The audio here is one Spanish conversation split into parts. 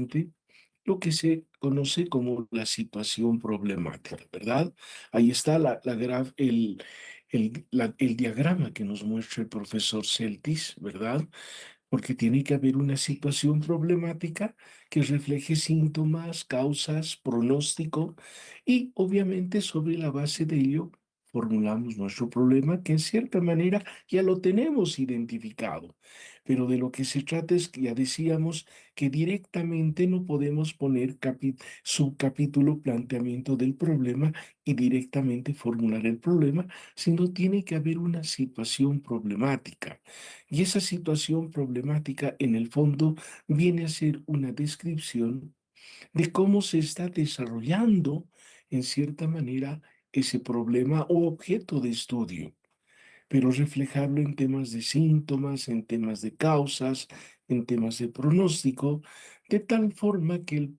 estudiante lo que se conoce como la situación problemática, ¿verdad? Ahí está el diagrama que nos muestra el profesor Celtis, ¿verdad? Porque tiene que haber una situación problemática que refleje síntomas, causas, pronóstico y obviamente sobre la base de ello formulamos nuestro problema que en cierta manera ya lo tenemos identificado. Pero de lo que se trata es que ya decíamos que directamente no podemos poner subcapítulo planteamiento del problema y directamente formular el problema, sino tiene que haber una situación problemática. Y esa situación problemática, en el fondo, viene a ser una descripción de cómo se está desarrollando, en cierta manera, ese problema o objeto de estudio, pero reflejarlo en temas de síntomas, en temas de causas, en temas de pronóstico, de tal forma que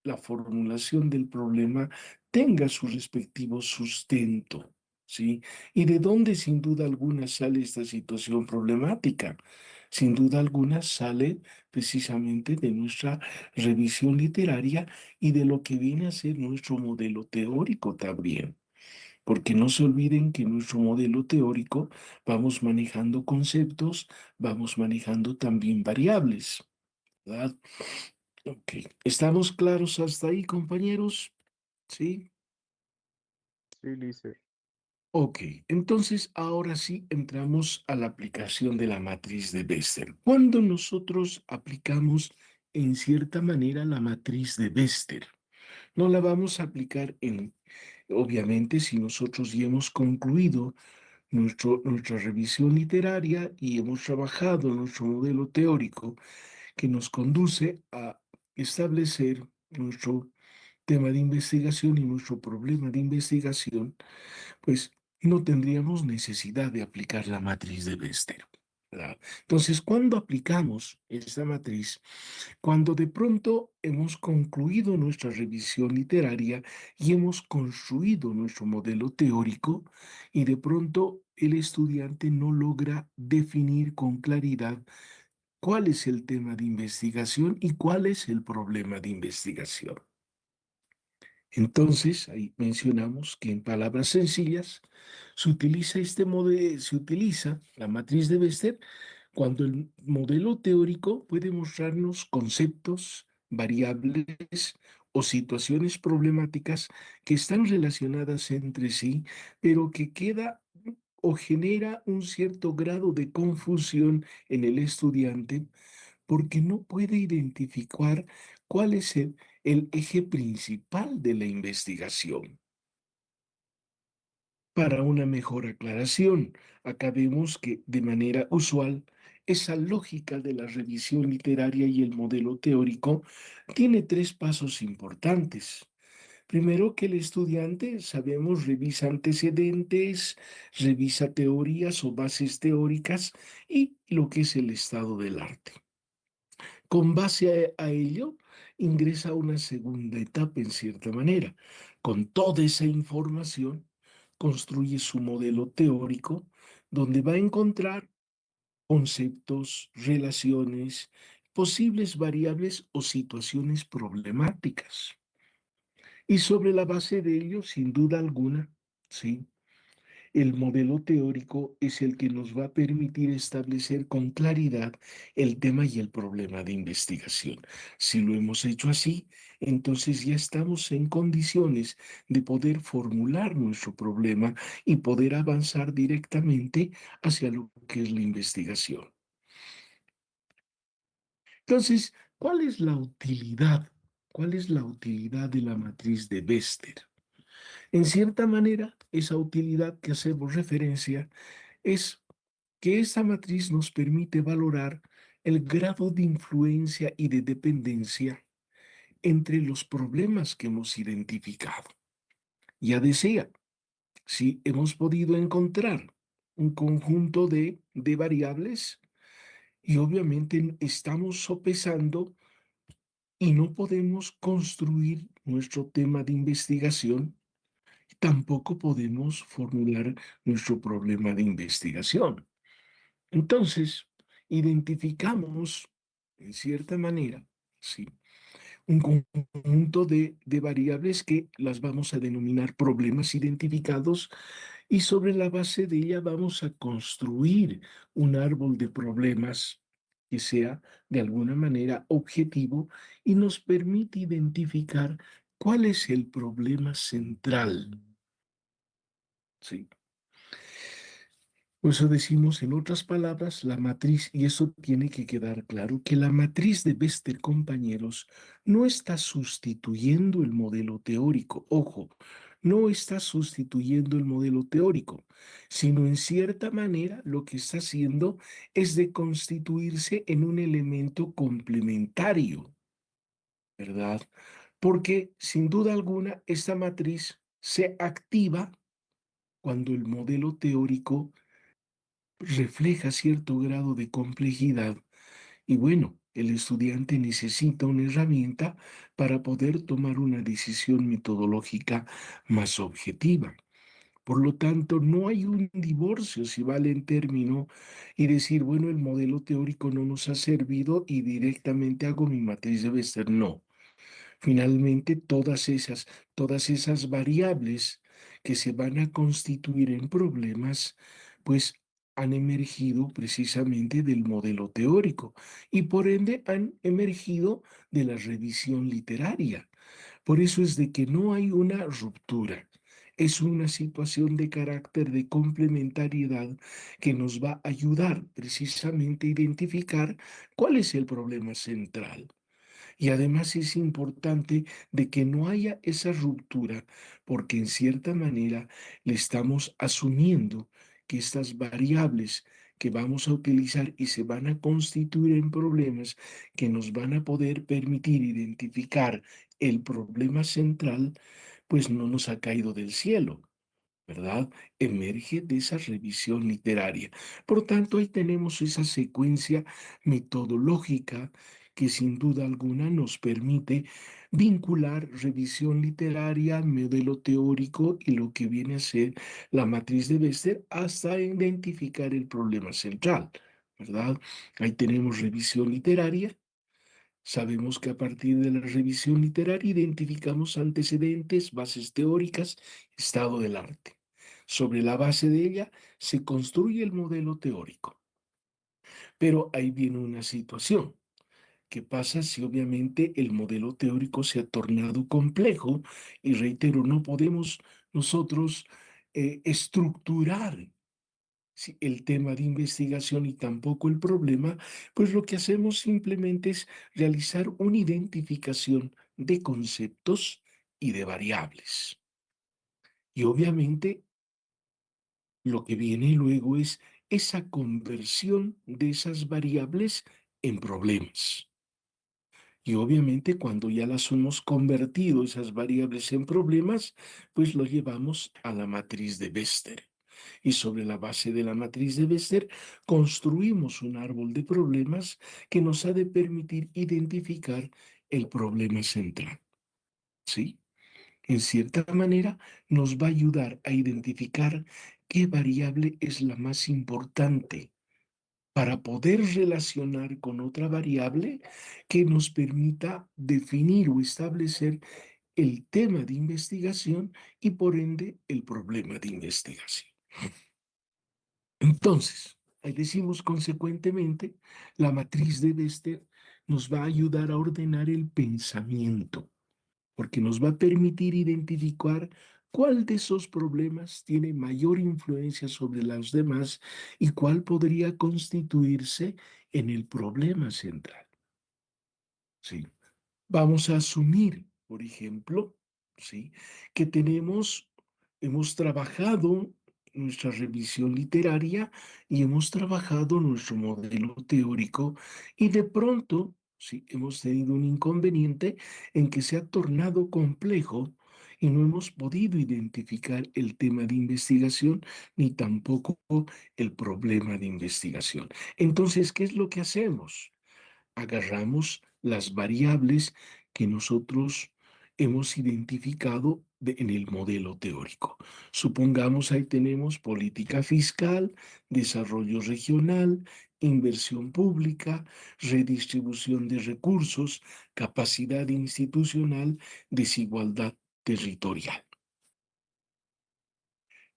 la formulación del problema tenga su respectivo sustento, ¿sí? ¿Y de dónde sin duda alguna sale esta situación problemática? Sin duda alguna sale precisamente de nuestra revisión literaria y de lo que viene a ser nuestro modelo teórico también. Porque no se olviden que en nuestro modelo teórico vamos manejando conceptos, vamos manejando también variables, ¿verdad? Ok, ¿estamos claros hasta ahí, compañeros? Sí. Sí, Lice. Ok, entonces ahora sí entramos a la aplicación de la matriz de Bester. Cuando nosotros aplicamos en cierta manera la matriz de Bester, no la vamos a aplicar obviamente, si nosotros ya hemos concluido nuestra revisión literaria y hemos trabajado nuestro modelo teórico que nos conduce a establecer nuestro tema de investigación y nuestro problema de investigación, pues no tendríamos necesidad de aplicar la matriz de Bester, ¿verdad? Entonces, cuando aplicamos esta matriz, cuando de pronto hemos concluido nuestra revisión literaria y hemos construido nuestro modelo teórico y de pronto el estudiante no logra definir con claridad cuál es el tema de investigación y cuál es el problema de investigación. Entonces, ahí mencionamos que en palabras sencillas se utiliza la matriz de Bester cuando el modelo teórico puede mostrarnos conceptos, variables o situaciones problemáticas que están relacionadas entre sí, pero que queda o genera un cierto grado de confusión en el estudiante porque no puede identificar cuál es el eje principal de la investigación. Para una mejor aclaración, acá vemos que de manera usual esa lógica de la revisión literaria y el modelo teórico tiene tres pasos importantes. Primero que el estudiante, sabemos, revisa antecedentes, revisa teorías o bases teóricas y lo que es el estado del arte. Con base a ello, ingresa a una segunda etapa en cierta manera. Con toda esa información, construye su modelo teórico donde va a encontrar conceptos, relaciones, posibles variables o situaciones problemáticas. Y sobre la base de ello, sin duda alguna, sí, el modelo teórico es el que nos va a permitir establecer con claridad el tema y el problema de investigación. Si lo hemos hecho así, entonces ya estamos en condiciones de poder formular nuestro problema y poder avanzar directamente hacia lo que es la investigación. Entonces, ¿cuál es la utilidad? ¿Cuál es la utilidad de la matriz de Bester? En cierta manera, esa utilidad que hacemos referencia es que esta matriz nos permite valorar el grado de influencia y de dependencia entre los problemas que hemos identificado. Ya decía, si hemos podido encontrar un conjunto de variables y obviamente estamos sopesando y no podemos construir nuestro tema de investigación, tampoco podemos formular nuestro problema de investigación. Entonces, identificamos, en cierta manera, sí, un conjunto de variables que las vamos a denominar problemas identificados y sobre la base de ella vamos a construir un árbol de problemas que sea de alguna manera objetivo y nos permite identificar cuál es el problema central. ¿Sí? Por eso decimos, en otras palabras, la matriz, y eso tiene que quedar claro, que la matriz de Bester, compañeros, no está sustituyendo el modelo teórico. Ojo, no está sustituyendo el modelo teórico, sino en cierta manera lo que está haciendo es de constituirse en un elemento complementario, ¿verdad? Porque sin duda alguna esta matriz se activa cuando el modelo teórico refleja cierto grado de complejidad y bueno, el estudiante necesita una herramienta para poder tomar una decisión metodológica más objetiva. Por lo tanto, no hay un divorcio, si vale en término, y decir, bueno, el modelo teórico no nos ha servido y directamente hago mi matriz de Bester. No. Finalmente, todas esas variables que se van a constituir en problemas, pues han emergido precisamente del modelo teórico y por ende han emergido de la revisión literaria. Por eso es de que no hay una ruptura. Es una situación de carácter de complementariedad que nos va a ayudar precisamente a identificar cuál es el problema central. Y además es importante de que no haya esa ruptura, porque en cierta manera le estamos asumiendo que estas variables que vamos a utilizar y se van a constituir en problemas que nos van a poder permitir identificar el problema central, pues no nos ha caído del cielo, ¿verdad? Emerge de esa revisión literaria. Por tanto, ahí tenemos esa secuencia metodológica que sin duda alguna nos permite vincular revisión literaria, modelo teórico y lo que viene a ser la matriz de Bester hasta identificar el problema central, ¿verdad? Ahí tenemos revisión literaria. Sabemos que a partir de la revisión literaria identificamos antecedentes, bases teóricas, estado del arte. Sobre la base de ella se construye el modelo teórico. Pero ahí viene una situación. ¿Qué pasa si obviamente el modelo teórico se ha tornado complejo? Y reitero, no podemos nosotros estructurar el tema de investigación y tampoco el problema, pues lo que hacemos simplemente es realizar una identificación de conceptos y de variables. Y obviamente lo que viene luego es esa conversión de esas variables en problemas. Y obviamente cuando ya las hemos convertido esas variables en problemas, pues lo llevamos a la matriz de Bester. Y sobre la base de la matriz de Bester construimos un árbol de problemas que nos ha de permitir identificar el problema central. ¿Sí? En cierta manera nos va a ayudar a identificar qué variable es la más importante para poder relacionar con otra variable que nos permita definir o establecer el tema de investigación y por ende el problema de investigación. Entonces, ahí decimos consecuentemente, la matriz de Bester nos va a ayudar a ordenar el pensamiento, porque nos va a permitir identificar cuál de esos problemas tiene mayor influencia sobre los demás y cuál podría constituirse en el problema central. ¿Sí? Vamos a asumir, por ejemplo, ¿sí? Que hemos trabajado nuestra revisión literaria y hemos trabajado nuestro modelo teórico y de pronto, sí, hemos tenido un inconveniente en que se ha tornado complejo y no hemos podido identificar el tema de investigación ni tampoco el problema de investigación. Entonces, ¿qué es lo que hacemos? Agarramos las variables que nosotros hemos identificado en el modelo teórico. Supongamos ahí tenemos política fiscal, desarrollo regional, inversión pública, redistribución de recursos, capacidad institucional, desigualdad territorial.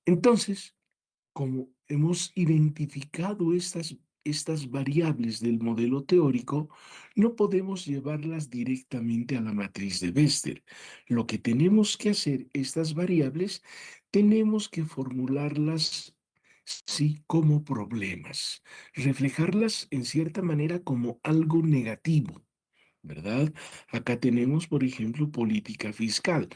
Entonces, como hemos identificado estas variables del modelo teórico, no podemos llevarlas directamente a la matriz de Bester. Lo que tenemos que hacer, estas variables, tenemos que formularlas sí como problemas, reflejarlas en cierta manera como algo negativo. ¿Verdad? Acá tenemos, por ejemplo, política fiscal.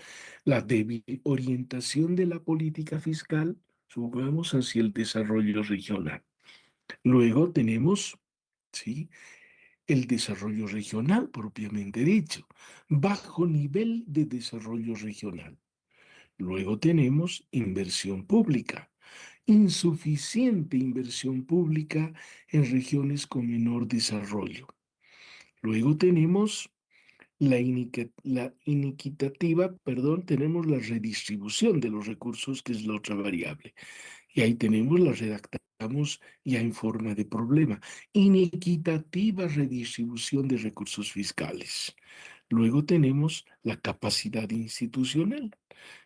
La débil orientación de la política fiscal, supongamos, hacia el desarrollo regional. Luego tenemos, ¿sí? El desarrollo regional, propiamente dicho, bajo nivel de desarrollo regional. Luego tenemos inversión pública, insuficiente inversión pública en regiones con menor desarrollo. Luego tenemos la inequitativa, perdón, tenemos la redistribución de los recursos, que es la otra variable. Y ahí tenemos, la redactamos ya en forma de problema. Inequitativa redistribución de recursos fiscales. Luego tenemos la capacidad institucional.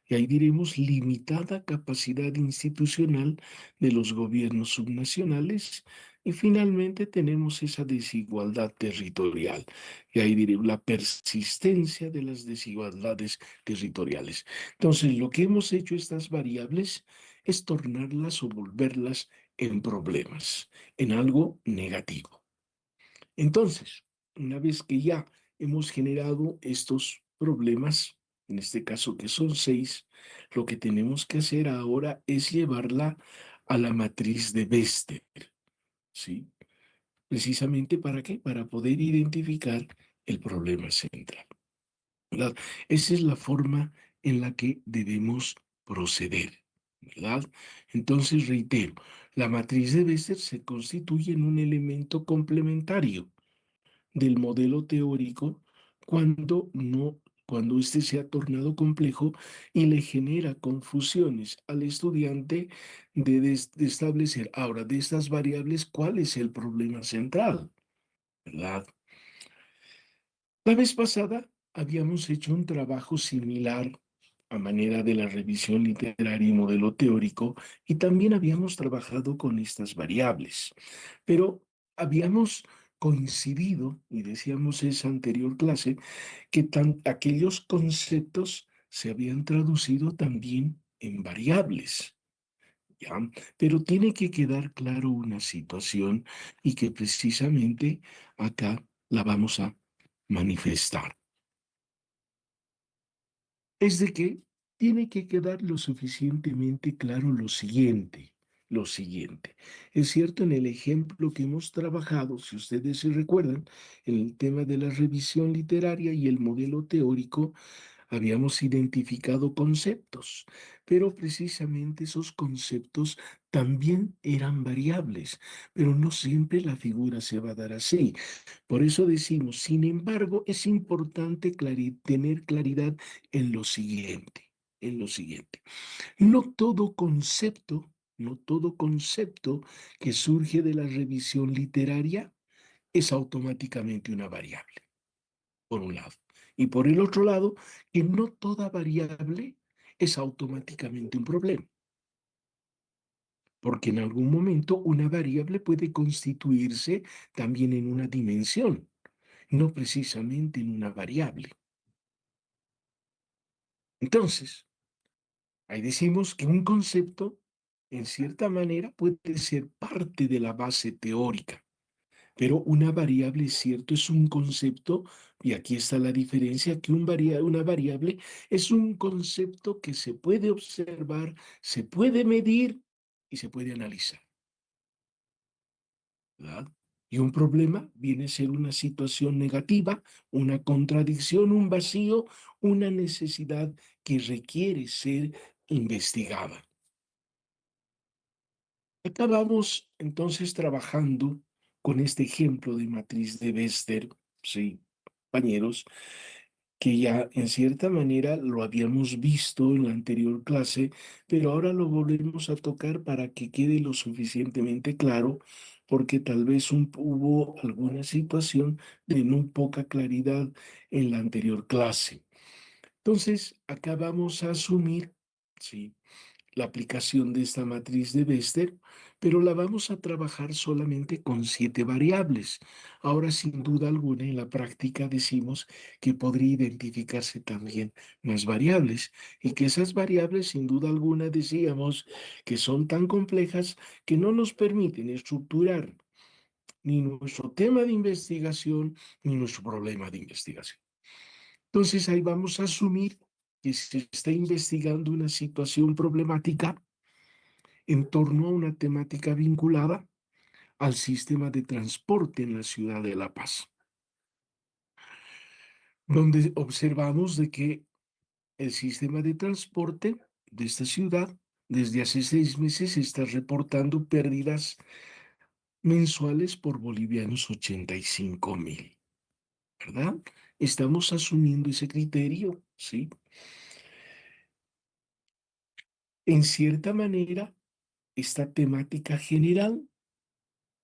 Y ahí diremos limitada capacidad institucional de los gobiernos subnacionales. Y finalmente tenemos esa desigualdad territorial. Y ahí diremos la persistencia de las desigualdades territoriales. Entonces, lo que hemos hecho estas variables es tornarlas o volverlas en problemas, en algo negativo. Entonces, una vez que ya hemos generado estos problemas, en este caso que son 6, lo que tenemos que hacer ahora es llevarla a la matriz de Bester, ¿sí? Precisamente ¿para qué? Para poder identificar el problema central, ¿verdad? Esa es la forma en la que debemos proceder, ¿verdad? Entonces, reitero, la matriz de Bester se constituye en un elemento complementario del modelo teórico cuando éste se ha tornado complejo y le genera confusiones al estudiante de establecer ahora de estas variables cuál es el problema central, ¿verdad? La vez pasada habíamos hecho un trabajo similar a manera de la revisión literaria y modelo teórico, y también habíamos trabajado con estas variables, pero habíamos coincidido, y decíamos esa anterior clase, que aquellos conceptos se habían traducido también en variables, ¿ya? Pero tiene que quedar claro una situación y que precisamente acá la vamos a manifestar. Es de que tiene que quedar lo suficientemente claro lo siguiente. Es cierto, en el ejemplo que hemos trabajado, si ustedes se recuerdan, en el tema de la revisión literaria y el modelo teórico, habíamos identificado conceptos, pero precisamente esos conceptos también eran variables, pero no siempre la figura se va a dar así. Por eso decimos, sin embargo, es importante tener claridad en lo siguiente, en lo siguiente. No todo concepto, no todo concepto que surge de la revisión literaria es automáticamente una variable, por un lado. Y por el otro lado, que no toda variable es automáticamente un problema, porque en algún momento una variable puede constituirse también en una dimensión, no precisamente en una variable. Entonces, ahí decimos que un concepto, en cierta manera, puede ser parte de la base teórica, pero una variable, es cierto, es un concepto, y aquí está la diferencia, que una variable es un concepto que se puede observar, se puede medir y se puede analizar, ¿verdad? Y un problema viene a ser una situación negativa, una contradicción, un vacío, una necesidad que requiere ser investigada. Acá vamos entonces trabajando con este ejemplo de matriz de Bester, sí, compañeros, que ya en cierta manera lo habíamos visto en la anterior clase, pero ahora lo volvemos a tocar para que quede lo suficientemente claro porque tal vez hubo alguna situación de muy poca claridad en la anterior clase. Entonces, acá vamos a asumir, sí, la aplicación de esta matriz de Bester, pero la vamos a trabajar solamente con 7 variables. Ahora, sin duda alguna, en la práctica decimos que podría identificarse también más variables y que esas variables, sin duda alguna, decíamos que son tan complejas que no nos permiten estructurar ni nuestro tema de investigación ni nuestro problema de investigación. Entonces, ahí vamos a asumir que se está investigando una situación problemática en torno a una temática vinculada al sistema de transporte en la ciudad de La Paz, donde observamos de que el sistema de transporte de esta ciudad desde hace 6 meses está reportando pérdidas mensuales por bolivianos 85.000, ¿verdad? Estamos asumiendo ese criterio, ¿sí? En cierta manera, esta temática general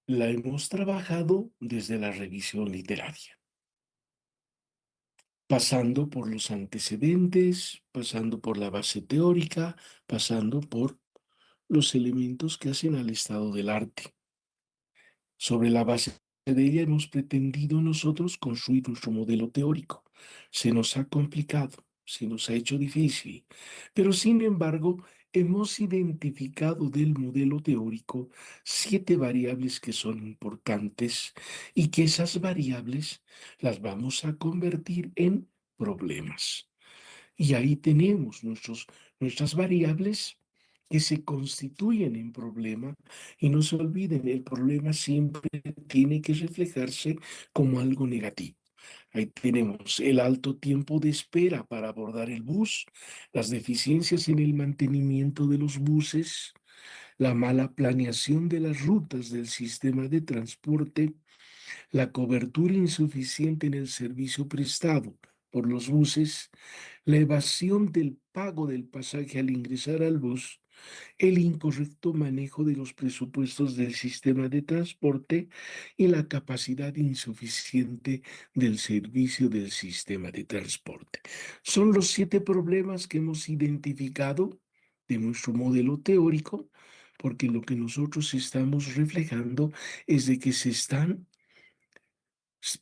la hemos trabajado desde la revisión literaria, pasando por los antecedentes, pasando por la base teórica, pasando por los elementos que hacen al estado del arte. Sobre la base de ella hemos pretendido nosotros construir nuestro modelo teórico. Se nos ha complicado, se nos ha hecho difícil, pero sin embargo hemos identificado del modelo teórico 7 variables que son importantes y que esas variables las vamos a convertir en problemas. Y ahí tenemos nuestras variables que se constituyen en problema. Y no se olviden, el problema siempre tiene que reflejarse como algo negativo. Ahí tenemos el alto tiempo de espera para abordar el bus, las deficiencias en el mantenimiento de los buses, la mala planeación de las rutas del sistema de transporte, la cobertura insuficiente en el servicio prestado por los buses, la evasión del pago del pasaje al ingresar al bus, el incorrecto manejo de los presupuestos del sistema de transporte y la capacidad insuficiente del servicio del sistema de transporte. Son los 7 problemas que hemos identificado de nuestro modelo teórico, porque lo que nosotros estamos reflejando es de que se están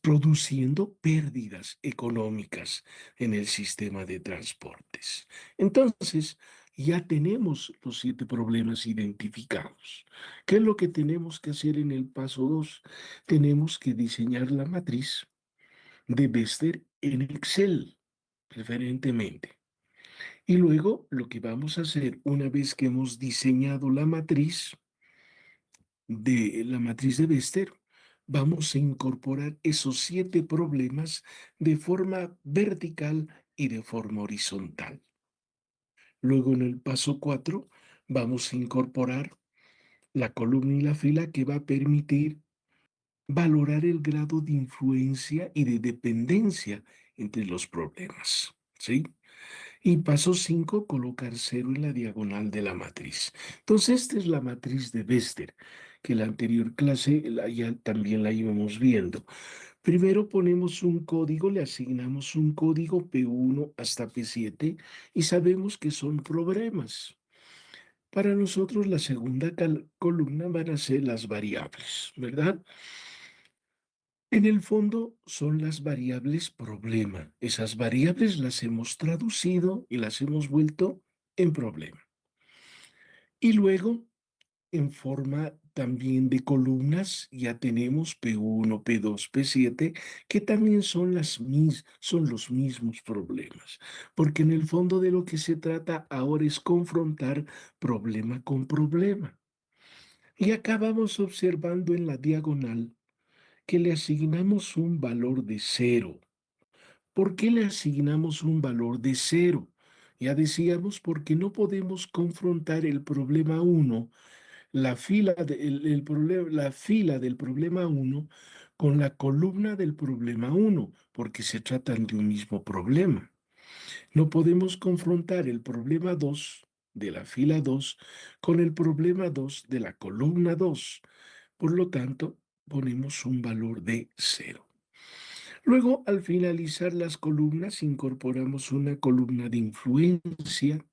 produciendo pérdidas económicas en el sistema de transportes. Entonces, ya tenemos los 7 problemas identificados. ¿Qué es lo que tenemos que hacer en el paso 2? Tenemos que diseñar la matriz de Bester en Excel, preferentemente. Y luego, lo que vamos a hacer una vez que hemos diseñado la matriz de Bester, vamos a incorporar esos 7 problemas de forma vertical y de forma horizontal. Luego en el paso 4 vamos a incorporar la columna y la fila que va a permitir valorar el grado de influencia y de dependencia entre los problemas, ¿sí? Y paso 5, colocar 0 en la diagonal de la matriz. Entonces, esta es la matriz de Bester, que la anterior clase ya también la íbamos viendo. Primero ponemos un código, le asignamos un código P1 hasta P7 y sabemos que son problemas. Para nosotros la segunda columna van a ser las variables, ¿verdad? En el fondo son las variables problema. Esas variables las hemos traducido y las hemos vuelto en problema. Y luego, en forma también de columnas, ya tenemos P1, P2, P7, que también son los mismos problemas. Porque en el fondo de lo que se trata ahora es confrontar problema con problema. Y acá vamos observando en la diagonal que le asignamos un valor de 0. ¿Por qué le asignamos un valor de 0? Ya decíamos, porque no podemos confrontar el problema 1, la fila del problema 1 con la columna del problema 1, porque se tratan de un mismo problema. No podemos confrontar el problema 2 de la fila 2 con el problema 2 de la columna 2, Por lo tanto, ponemos un valor de 0. Luego, al finalizar las columnas, incorporamos una columna de influencia,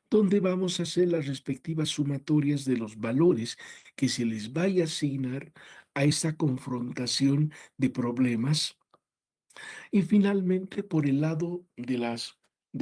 donde vamos a hacer las respectivas sumatorias de los valores que se les vaya a asignar a esta confrontación de problemas. Y finalmente, por el lado de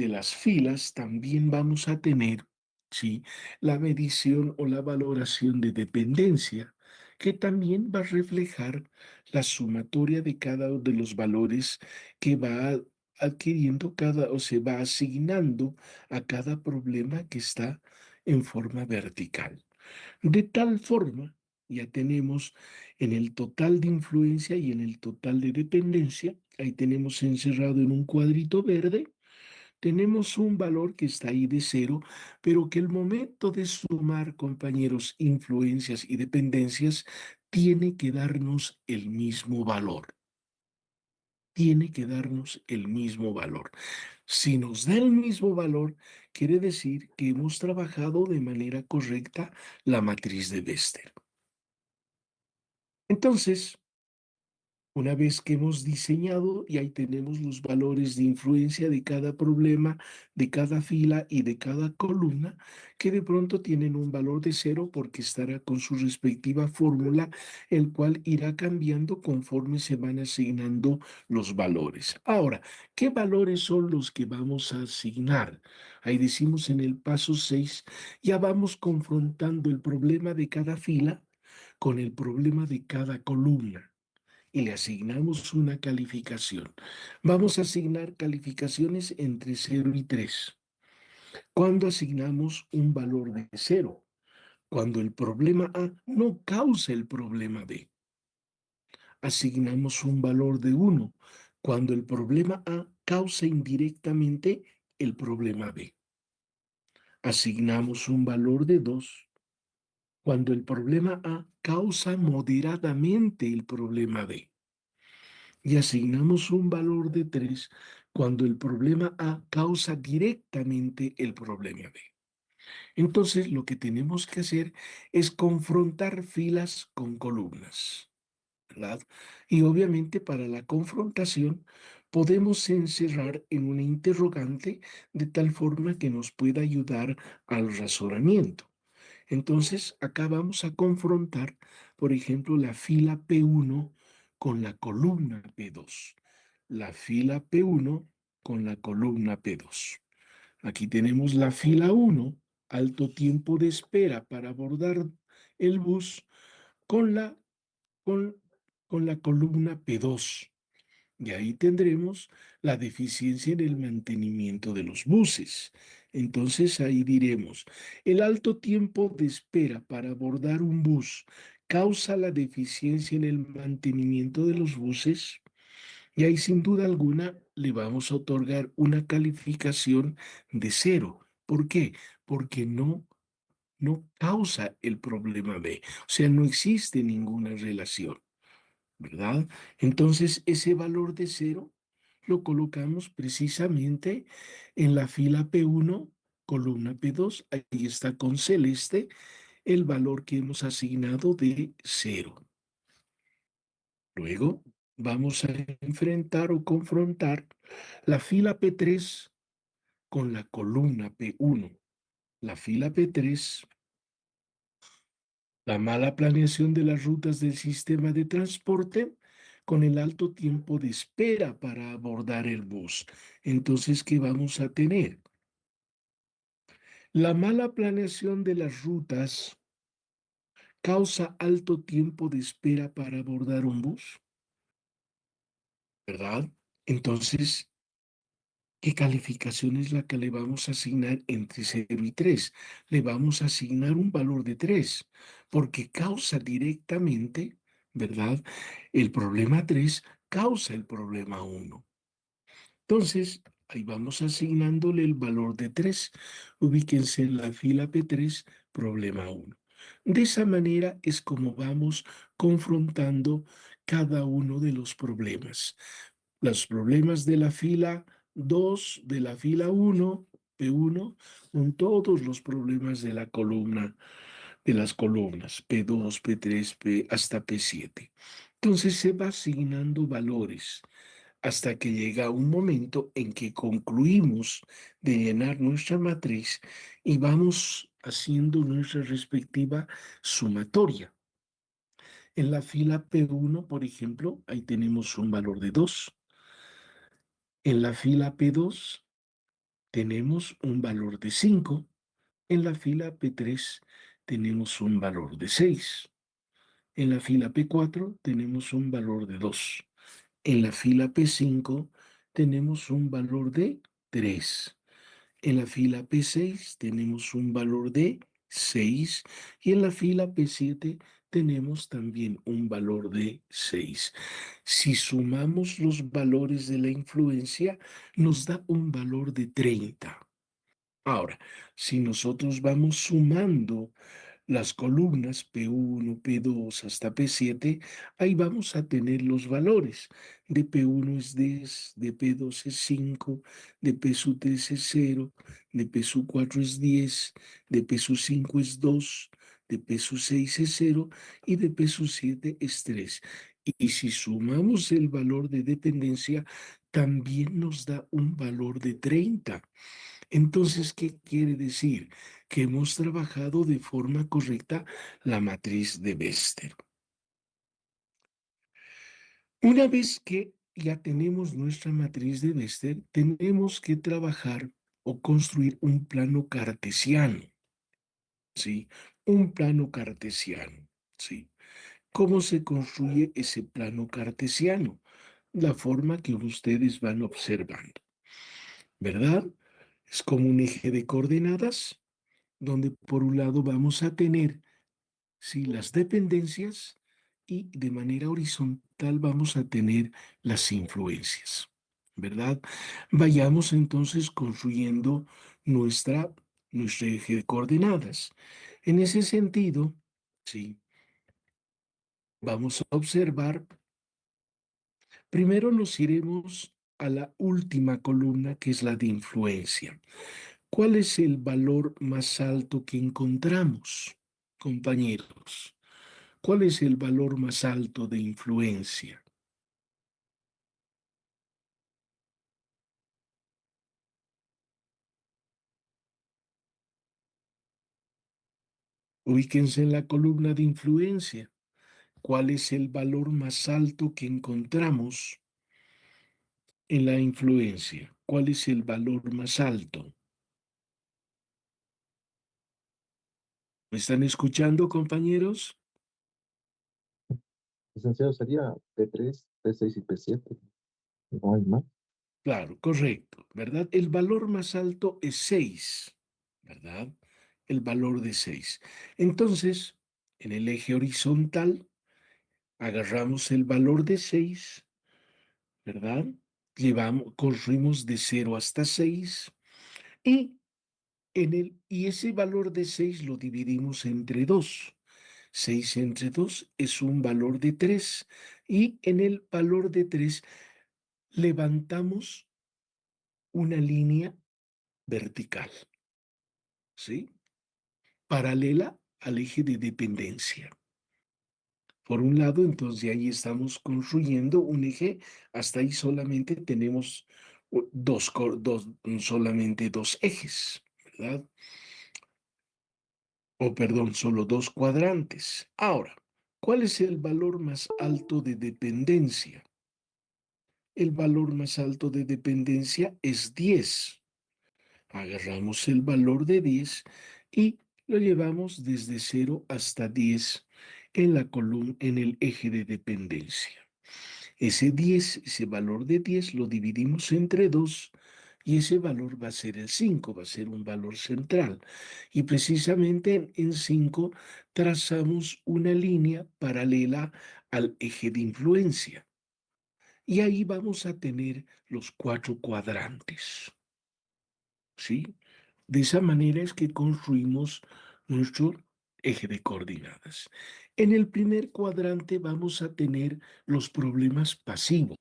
las filas, también vamos a tener, ¿sí?, la medición o la valoración de dependencia, que también va a reflejar la sumatoria de cada uno de los valores que va adquiriendo cada o se va asignando a cada problema que está en forma vertical. De tal forma, ya tenemos en el total de influencia y en el total de dependencia, ahí tenemos encerrado en un cuadrito verde, tenemos un valor que está ahí de 0, pero que el momento de sumar, compañeros, influencias y dependencias, tiene que darnos el mismo valor. Tiene que darnos el mismo valor. Si nos da el mismo valor, quiere decir que hemos trabajado de manera correcta la matriz de Bester. Entonces, una vez que hemos diseñado y ahí tenemos los valores de influencia de cada problema, de cada fila y de cada columna, que de pronto tienen un valor de 0 porque estará con su respectiva fórmula, el cual irá cambiando conforme se van asignando los valores. Ahora, ¿qué valores son los que vamos a asignar? Ahí decimos en el paso 6, ya vamos confrontando el problema de cada fila con el problema de cada columna y le asignamos una calificación. Vamos a asignar calificaciones entre 0 y 3. ¿Cuándo asignamos un valor de 0? Cuando el problema A no causa el problema B. Asignamos un valor de 1 cuando el problema A causa indirectamente el problema B. Asignamos un valor de 2 cuando el problema A causa moderadamente el problema B. Y asignamos un valor de 3 cuando el problema A causa directamente el problema B. Entonces, lo que tenemos que hacer es confrontar filas con columnas, ¿verdad? Y obviamente para la confrontación podemos encerrar en una interrogante de tal forma que nos pueda ayudar al razonamiento. Entonces, acá vamos a confrontar, por ejemplo, la fila P1 con la columna P2. La fila P1 con la columna P2. Aquí tenemos la fila 1, alto tiempo de espera para abordar el bus, con la, con, con la columna P2. Y ahí tendremos la deficiencia en el mantenimiento de los buses. Entonces ahí diremos, el alto tiempo de espera para abordar un bus causa la deficiencia en el mantenimiento de los buses. Y ahí sin duda alguna le vamos a otorgar una calificación de 0. ¿Por qué? Porque no causa el problema B. O sea, no existe ninguna relación, ¿verdad? Entonces, ese valor de 0 lo colocamos precisamente en la fila P1, columna P2. Ahí está con celeste el valor que hemos asignado de 0. Luego vamos a enfrentar o confrontar la fila P3 con la columna P1. La fila P3, la mala planeación de las rutas del sistema de transporte con el alto tiempo de espera para abordar el bus. Entonces, ¿qué vamos a tener? La mala planeación de las rutas causa alto tiempo de espera para abordar un bus, ¿verdad? Entonces, ¿qué calificación es la que le vamos a asignar entre 0 y 3? Le vamos a asignar un valor de 3, porque causa directamente, ¿verdad? El problema 3 causa el problema 1. Entonces, ahí vamos asignándole el valor de 3. Ubíquense en la fila P3, problema 1. De esa manera es como vamos confrontando cada uno de los problemas. Los problemas de la fila 2, de la fila 1, P1, con todos los problemas de la columna de las columnas, P2, P3, hasta P7. Entonces se va asignando valores hasta que llega un momento en que concluimos de llenar nuestra matriz y vamos haciendo nuestra respectiva sumatoria. En la fila P1, por ejemplo, ahí tenemos un valor de 2. En la fila P2 tenemos un valor de 5. En la fila P3 tenemos un valor de 6. En la fila P4 tenemos un valor de 2. En la fila P5 tenemos un valor de 3. En la fila P6 tenemos un valor de 6 y en la fila P7 tenemos también un valor de 6. Si sumamos los valores de la influencia, nos da un valor de 30. Ahora, si nosotros vamos sumando las columnas P1, P2 hasta P7, ahí vamos a tener los valores. De P1 es 10, de P2 es 5, de P3 es 0, de P4 es 10, de P5 es 2, de P6 es 0 y de P7 es 3. Y si sumamos el valor de dependencia, también nos da un valor de 30. Entonces, ¿qué quiere decir? Que hemos trabajado de forma correcta la matriz de Bester. Una vez que ya tenemos nuestra matriz de Bester, tenemos que trabajar o construir un plano cartesiano, ¿sí? Un plano cartesiano, ¿sí? ¿Cómo se construye ese plano cartesiano? La forma que ustedes van observando, ¿verdad? Es como un eje de coordenadas donde por un lado vamos a tener, sí, las dependencias y de manera horizontal vamos a tener las influencias, ¿verdad? Vayamos entonces construyendo nuestra, nuestro eje de coordenadas. En ese sentido, sí, vamos a observar, primero nos iremos a la última columna que es la de influencia. ¿Cuál es el valor más alto que encontramos, compañeros? ¿Cuál es el valor más alto de influencia? Ubíquense en la columna de influencia. ¿Cuál es el valor más alto que encontramos en la influencia? ¿Cuál es el valor más alto? ¿Me están escuchando, compañeros? Licenciado, sería P3, P6 y P7. No hay más. Claro, correcto, ¿verdad? El valor más alto es 6, ¿verdad? El valor de 6. Entonces, en el eje horizontal, agarramos el valor de 6, ¿verdad? Construimos de 0 hasta 6 y, y ese valor de 6 lo dividimos entre 2. 6 entre 2 es un valor de 3 y en el valor de 3 levantamos una línea vertical, ¿sí? Paralela al eje de dependencia. Por un lado, entonces ahí estamos construyendo un eje, hasta ahí solamente tenemos solamente dos ejes, ¿verdad? O perdón, solo dos cuadrantes. Ahora, ¿cuál es el valor más alto de dependencia? El valor más alto de dependencia es 10. Agarramos el valor de 10 y lo llevamos desde 0 hasta 10 en la columna, en el eje de dependencia. Ese 10, ese valor de 10 lo dividimos entre 2 y ese valor va a ser el 5, va a ser un valor central. Y precisamente en 5 trazamos una línea paralela al eje de influencia. Y ahí vamos a tener los cuatro cuadrantes, ¿sí? De esa manera es que construimos nuestro eje de coordenadas. En el primer cuadrante vamos a tener los problemas pasivos.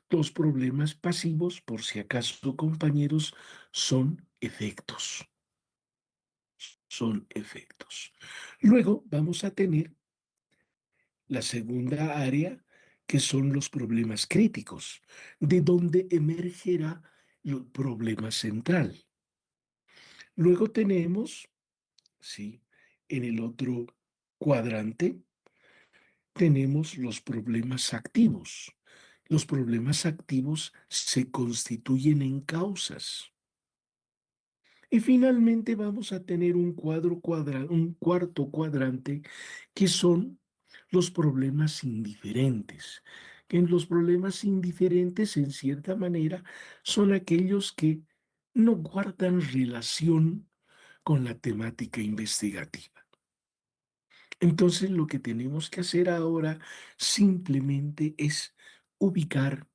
Los problemas pasivos, por si acaso, compañeros, son efectos. son efectos. Luego vamos a tener la segunda área, que son los problemas críticos, de donde emergerá el problema central. Luego tenemos, sí, en el otro cuadrante, tenemos los problemas activos. Los problemas activos se constituyen en causas. Y finalmente vamos a tener un cuarto cuadrante, que son los problemas indiferentes. Que en los problemas indiferentes, en cierta manera, son aquellos que no guardan relación con la temática investigativa. Entonces, lo que tenemos que hacer ahora simplemente es ubicar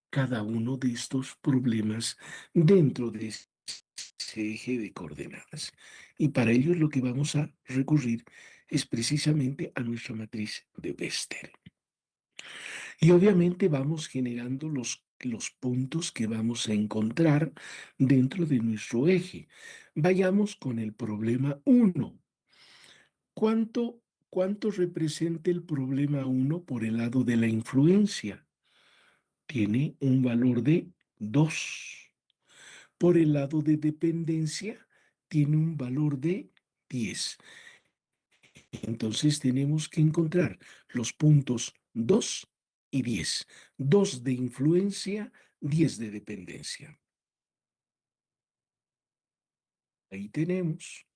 cada uno de estos problemas dentro de ese eje de coordenadas. Y para ello lo que vamos a recurrir es precisamente a nuestra matriz de Bester. Y obviamente vamos generando los puntos que vamos a encontrar dentro de nuestro eje. Vayamos con el problema 1. ¿Cuánto representa el problema 1 por el lado de la influencia? Tiene un valor de 2. Por el lado de dependencia, tiene un valor de 10. Entonces tenemos que encontrar los puntos 2 y 10. 2 de influencia, 10 de dependencia. Ahí tenemos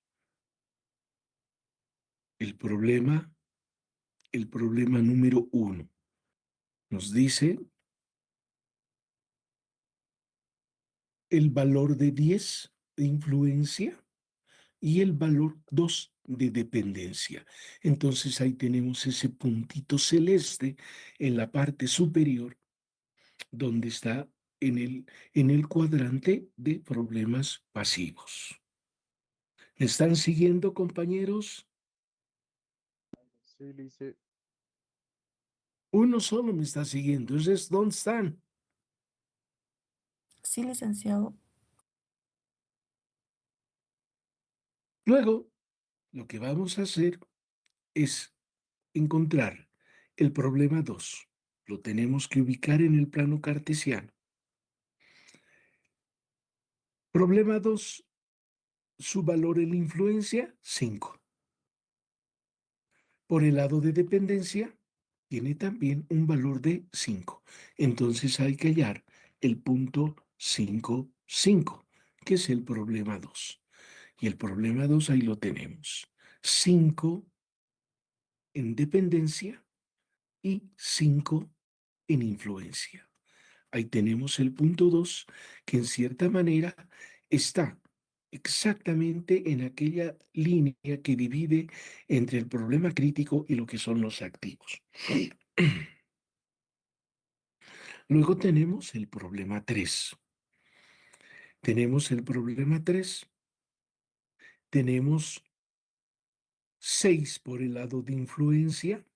el problema, el problema número 1. Nos dice el valor de 10 de influencia y el valor 2 de dependencia. Entonces ahí tenemos ese puntito celeste en la parte superior, donde está en el cuadrante de problemas pasivos. ¿Me están siguiendo, compañeros? Sí, Lice. Uno solo me está siguiendo. Entonces, ¿dónde están? Sí, licenciado. Luego, lo que vamos a hacer es encontrar el problema 2. Lo tenemos que ubicar en el plano cartesiano. Problema 2, su valor en la influencia, 5. Por el lado de dependencia, tiene también un valor de 5. Entonces hay que hallar el punto 5, 5, que es el problema 2. Y el problema 2 ahí lo tenemos. 5 en dependencia y 5 en influencia. Ahí tenemos el punto 2, que en cierta manera está exactamente en aquella línea que divide entre el problema crítico y lo que son los activos. Luego tenemos el problema 3. Tenemos el problema 3. Tenemos 6 por el lado de influencia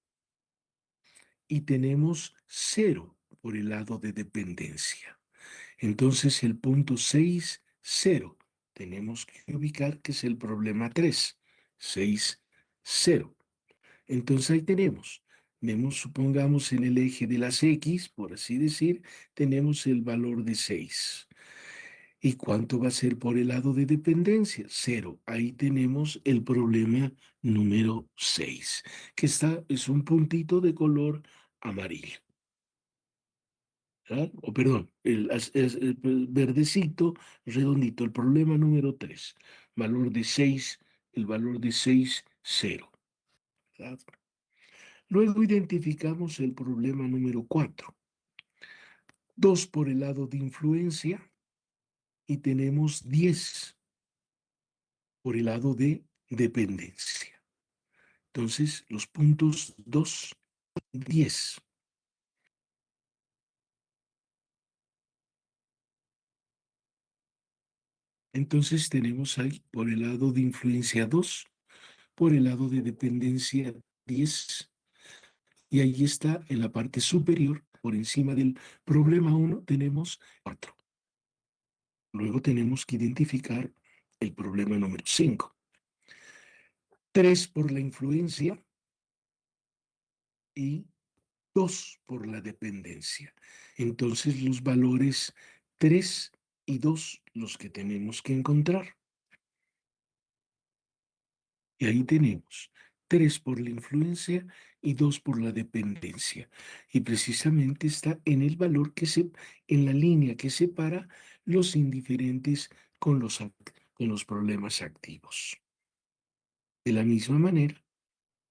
y tenemos 0 por el lado de dependencia. Entonces el punto 6, 0, tenemos que ubicar que es el problema 3, 6, 0. Entonces ahí supongamos en el eje de las X, por así decir, tenemos el valor de 6. ¿Y cuánto va a ser por el lado de dependencia? 0. Ahí tenemos el problema número 6, que es un puntito de color amarillo. ¿Verdad? O perdón, el verdecito redondito, el problema número 3, valor de 6, el valor de 6, 0. ¿Verdad? Luego identificamos el problema número 4, 2 por el lado de influencia y tenemos 10 por el lado de dependencia. Entonces, los puntos 2, 10. Entonces tenemos ahí por el lado de influencia 2, por el lado de dependencia 10, y ahí está en la parte superior, por encima del problema 1, tenemos 4. Luego tenemos que identificar el problema número 5. 3 por la influencia y 2 por la dependencia. Entonces los valores 3 y 2 los que tenemos que encontrar. Y ahí tenemos 3 por la influencia y 2 por la dependencia. Y precisamente está en el valor en la línea que separa los indiferentes con los problemas activos. De la misma manera,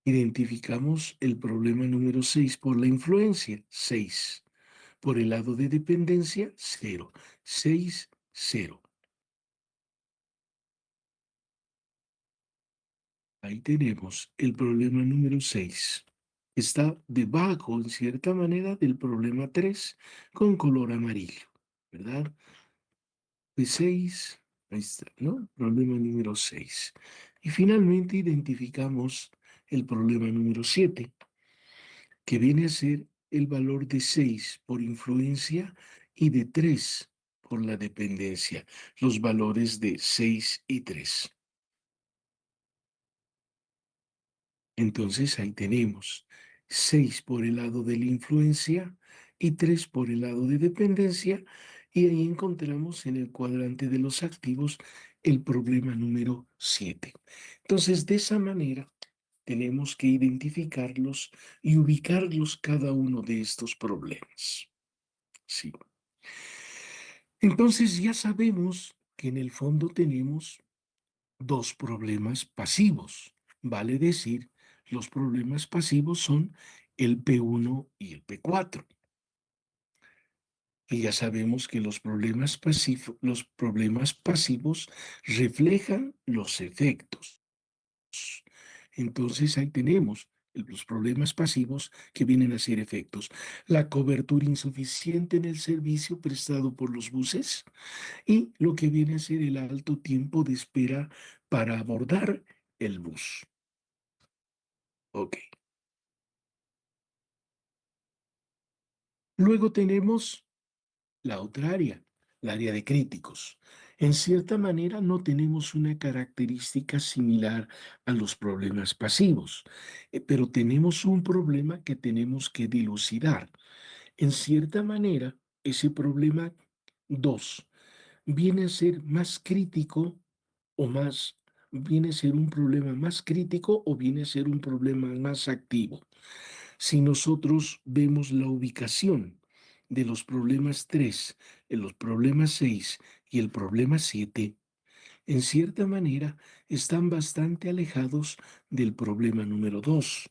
identificamos el problema número 6 por la influencia, 6. Por el lado de dependencia, 0. 6, 0. Ahí tenemos el problema número 6. Está debajo, en cierta manera, del problema 3 con color amarillo, ¿verdad? De 6, ahí está, ¿no? Problema número 6. Y finalmente identificamos el problema número 7, que viene a ser el valor de 6 por influencia y de 3 por la dependencia, los valores de 6 y 3. Entonces ahí tenemos 6 por el lado de la influencia y 3 por el lado de dependencia, y ahí encontramos en el cuadrante de los activos el problema número 7. Entonces, de esa manera tenemos que identificarlos y ubicarlos cada uno de estos problemas. Sí. Entonces ya sabemos que en el fondo tenemos dos problemas pasivos. Vale decir, los problemas pasivos son el P1 y el P4. Y ya sabemos que los problemas pasivos reflejan los efectos. Entonces ahí tenemos los problemas pasivos que vienen a ser efectos. La cobertura insuficiente en el servicio prestado por los buses y lo que viene a ser el alto tiempo de espera para abordar el bus. Ok. Luego tenemos la otra área, la área de críticos. En cierta manera no tenemos una característica similar a los problemas pasivos, pero tenemos un problema que tenemos que dilucidar. En cierta manera, ese problema 2 viene a ser más crítico o más, viene a ser un problema más crítico o viene a ser un problema más activo. Si nosotros vemos la ubicación de los problemas 3, de los problemas 6 y el problema 7, en cierta manera están bastante alejados del problema número 2.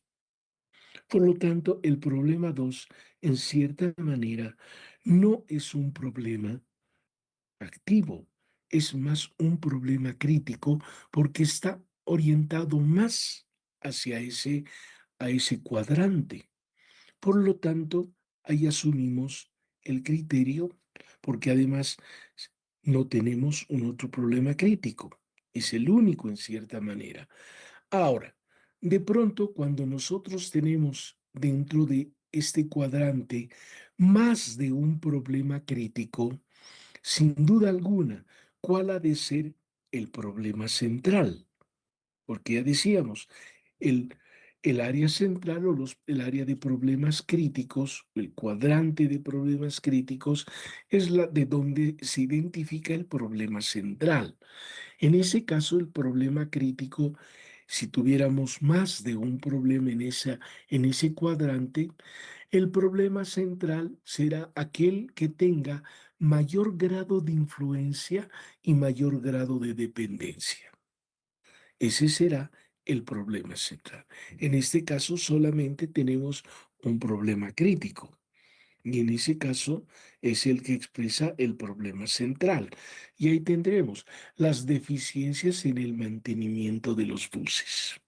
Por lo tanto, el problema 2, en cierta manera, no es un problema activo, es más un problema crítico porque está orientado más hacia a ese cuadrante. Por lo tanto, ahí asumimos el criterio, porque además no tenemos un otro problema crítico. Es el único en cierta manera. Ahora, de pronto, cuando nosotros tenemos dentro de este cuadrante más de un problema crítico, sin duda alguna, ¿cuál ha de ser el problema central? Porque ya decíamos, el, el área central el área de problemas críticos, el cuadrante de problemas críticos, es la de donde se identifica el problema central. En ese caso, el problema crítico, si tuviéramos más de un problema en ese cuadrante, el problema central será aquel que tenga mayor grado de influencia y mayor grado de dependencia. Ese será el problema central. En este caso solamente tenemos un problema crítico y en ese caso es el que expresa el problema central. Y ahí tendremos las deficiencias en el mantenimiento de los buses.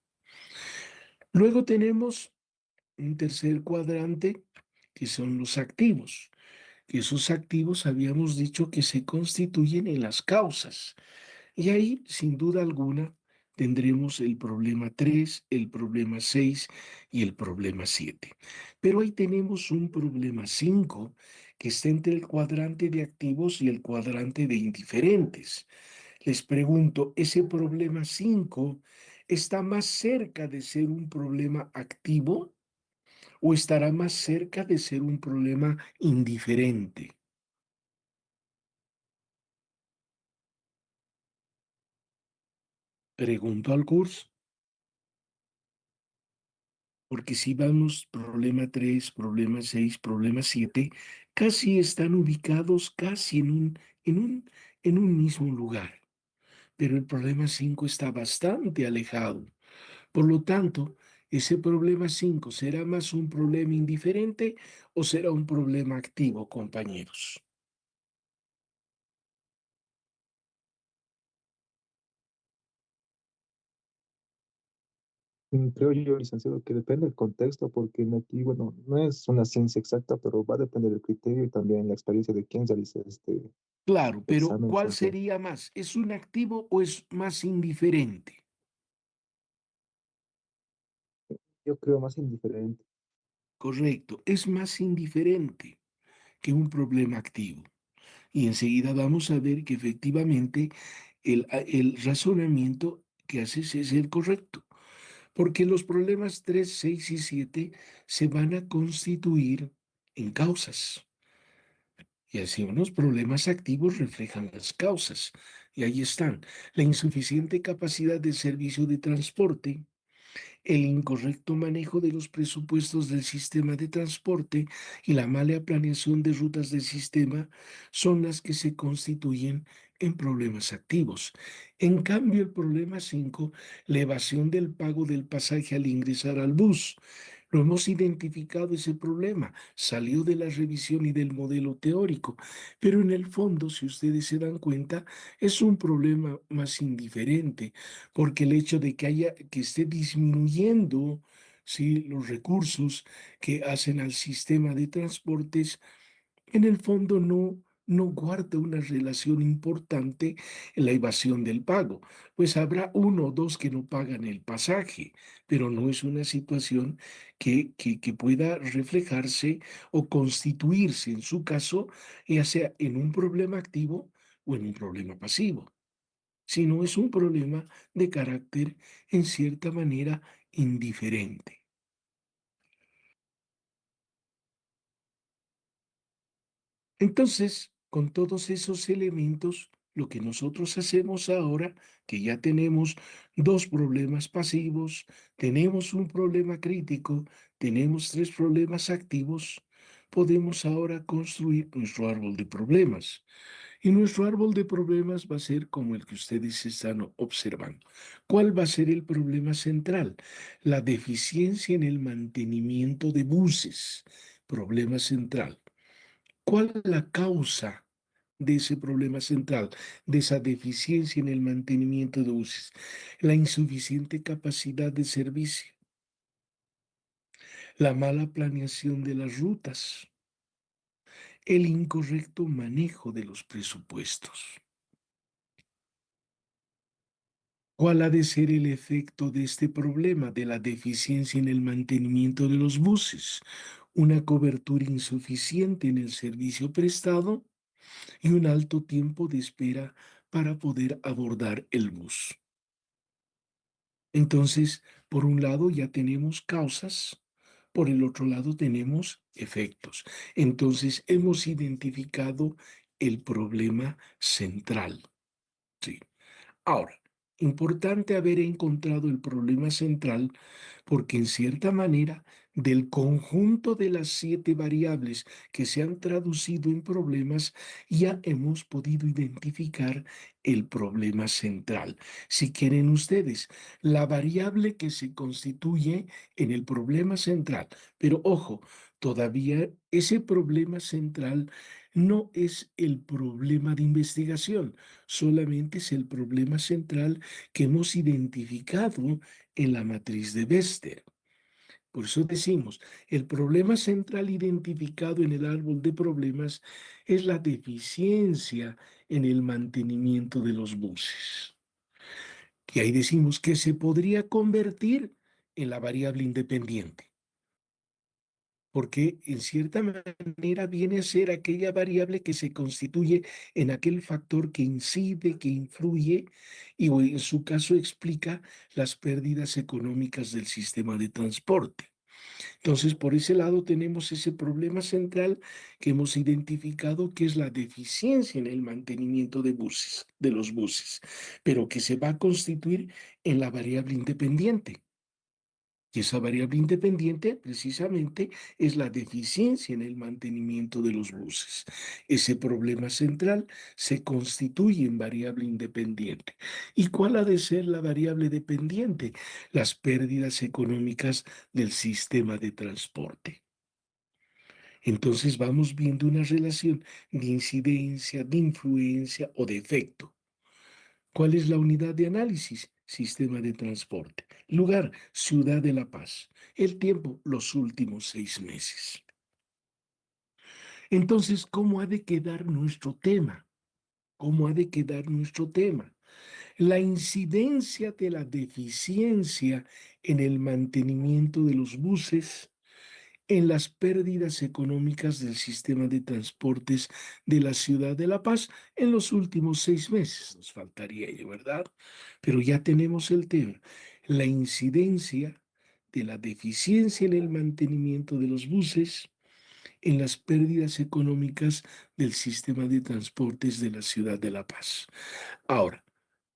Luego tenemos un tercer cuadrante que son los activos, que esos activos habíamos dicho que se constituyen en las causas. Y ahí, sin duda alguna, tendremos el problema 3, el problema 6 y el problema 7. Pero ahí tenemos un problema 5 que está entre el cuadrante de activos y el cuadrante de indiferentes. Les pregunto, ¿ese problema 5 ¿Está más cerca de ser un problema activo o estará más cerca de ser un problema indiferente? Pregunto al curso, porque si vamos problema 3, problema 6, problema 7, casi están ubicados casi en un mismo lugar, pero el problema 5 está bastante alejado. Por lo tanto, ese problema 5 será más un problema indiferente o será un problema activo, compañeros. Creo yo, licenciado, que depende del contexto, porque aquí, bueno, no es una ciencia exacta, pero va a depender del criterio y también la experiencia de quien realice este Claro, pero examen, ¿cuál licenciado. sería más? ¿Es un activo o es más indiferente? Yo creo más indiferente. Correcto, es más indiferente que un problema activo. Y enseguida vamos a ver que efectivamente el razonamiento que haces es el correcto, porque los problemas 3, 6 y 7 se van a constituir en causas. Y así unos problemas activos reflejan las causas. Y ahí están. La insuficiente capacidad de servicio de transporte, el incorrecto manejo de los presupuestos del sistema de transporte y la mala planeación de rutas del sistema son las que se constituyen en problemas activos. En cambio, el problema 5, la evasión del pago del pasaje al ingresar al bus. Lo hemos identificado ese problema, salió de la revisión y del modelo teórico, pero en el fondo, si ustedes se dan cuenta, es un problema más indiferente, porque el hecho de que esté disminuyendo, ¿sí?, los recursos que hacen al sistema de transportes, en el fondo no guarda una relación importante en la evasión del pago, pues habrá uno o dos que no pagan el pasaje, pero no es una situación que pueda reflejarse o constituirse en su caso, ya sea en un problema activo o en un problema pasivo, sino es un problema de carácter, en cierta manera, indiferente. Entonces, con todos esos elementos, lo que nosotros hacemos ahora, que ya tenemos dos problemas pasivos, tenemos un problema crítico, tenemos tres problemas activos, podemos ahora construir nuestro árbol de problemas. Y nuestro árbol de problemas va a ser como el que ustedes están observando. ¿Cuál va a ser el problema central? La deficiencia en el mantenimiento de buses. Problema central. ¿Cuál es la causa de ese problema central, de esa deficiencia en el mantenimiento de buses? La insuficiente capacidad de servicio, la mala planeación de las rutas, el incorrecto manejo de los presupuestos. ¿Cuál ha de ser el efecto de este problema, de la deficiencia en el mantenimiento de los buses? Una cobertura insuficiente en el servicio prestado y un alto tiempo de espera para poder abordar el bus. Entonces, por un lado ya tenemos causas, por el otro lado tenemos efectos. Entonces, hemos identificado el problema central. Sí. Ahora, importante haber encontrado el problema central porque en cierta manera del conjunto de las 7 variables que se han traducido en problemas, ya hemos podido identificar el problema central. Si quieren ustedes, la variable que se constituye en el problema central, pero ojo, todavía ese problema central no es el problema de investigación, solamente es el problema central que hemos identificado en la matriz de Bester. Por eso decimos, el problema central identificado en el árbol de problemas es la deficiencia en el mantenimiento de los buses. Y ahí decimos que se podría convertir en la variable independiente. porque en cierta manera viene a ser aquella variable que se constituye en aquel factor que incide, que influye y o en su caso explica las pérdidas económicas del sistema de transporte. Entonces, por ese lado tenemos ese problema central que hemos identificado, que es la deficiencia en el mantenimiento de buses, de los buses, pero que se va a constituir en la variable independiente. Y esa variable independiente precisamente es la deficiencia en el mantenimiento de los buses. Ese problema central se constituye en variable independiente. ¿Y cuál ha de ser la variable dependiente? Las pérdidas económicas del sistema de transporte. Entonces vamos viendo una relación de incidencia, de influencia o de efecto. ¿Cuál es la unidad de análisis? Sistema de transporte. Lugar, Ciudad de La Paz. El tiempo, los últimos 6 meses. Entonces, ¿cómo ha de quedar nuestro tema? ¿Cómo ha de quedar nuestro tema? La incidencia de la deficiencia en el mantenimiento de los buses, en las pérdidas económicas del sistema de transportes de la ciudad de La Paz en los últimos 6 meses. Nos faltaría ello, ¿verdad? Pero ya tenemos el tema. La incidencia de la deficiencia en el mantenimiento de los buses en las pérdidas económicas del sistema de transportes de la ciudad de La Paz. Ahora,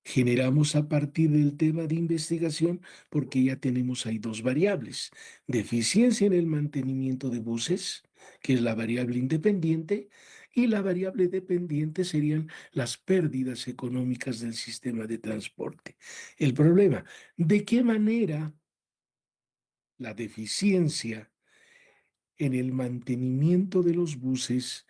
generamos a partir del tema de investigación porque ya tenemos ahí dos variables. Deficiencia en el mantenimiento de buses, que es la variable independiente, y la variable dependiente serían las pérdidas económicas del sistema de transporte. El problema, ¿de qué manera la deficiencia en el mantenimiento de los buses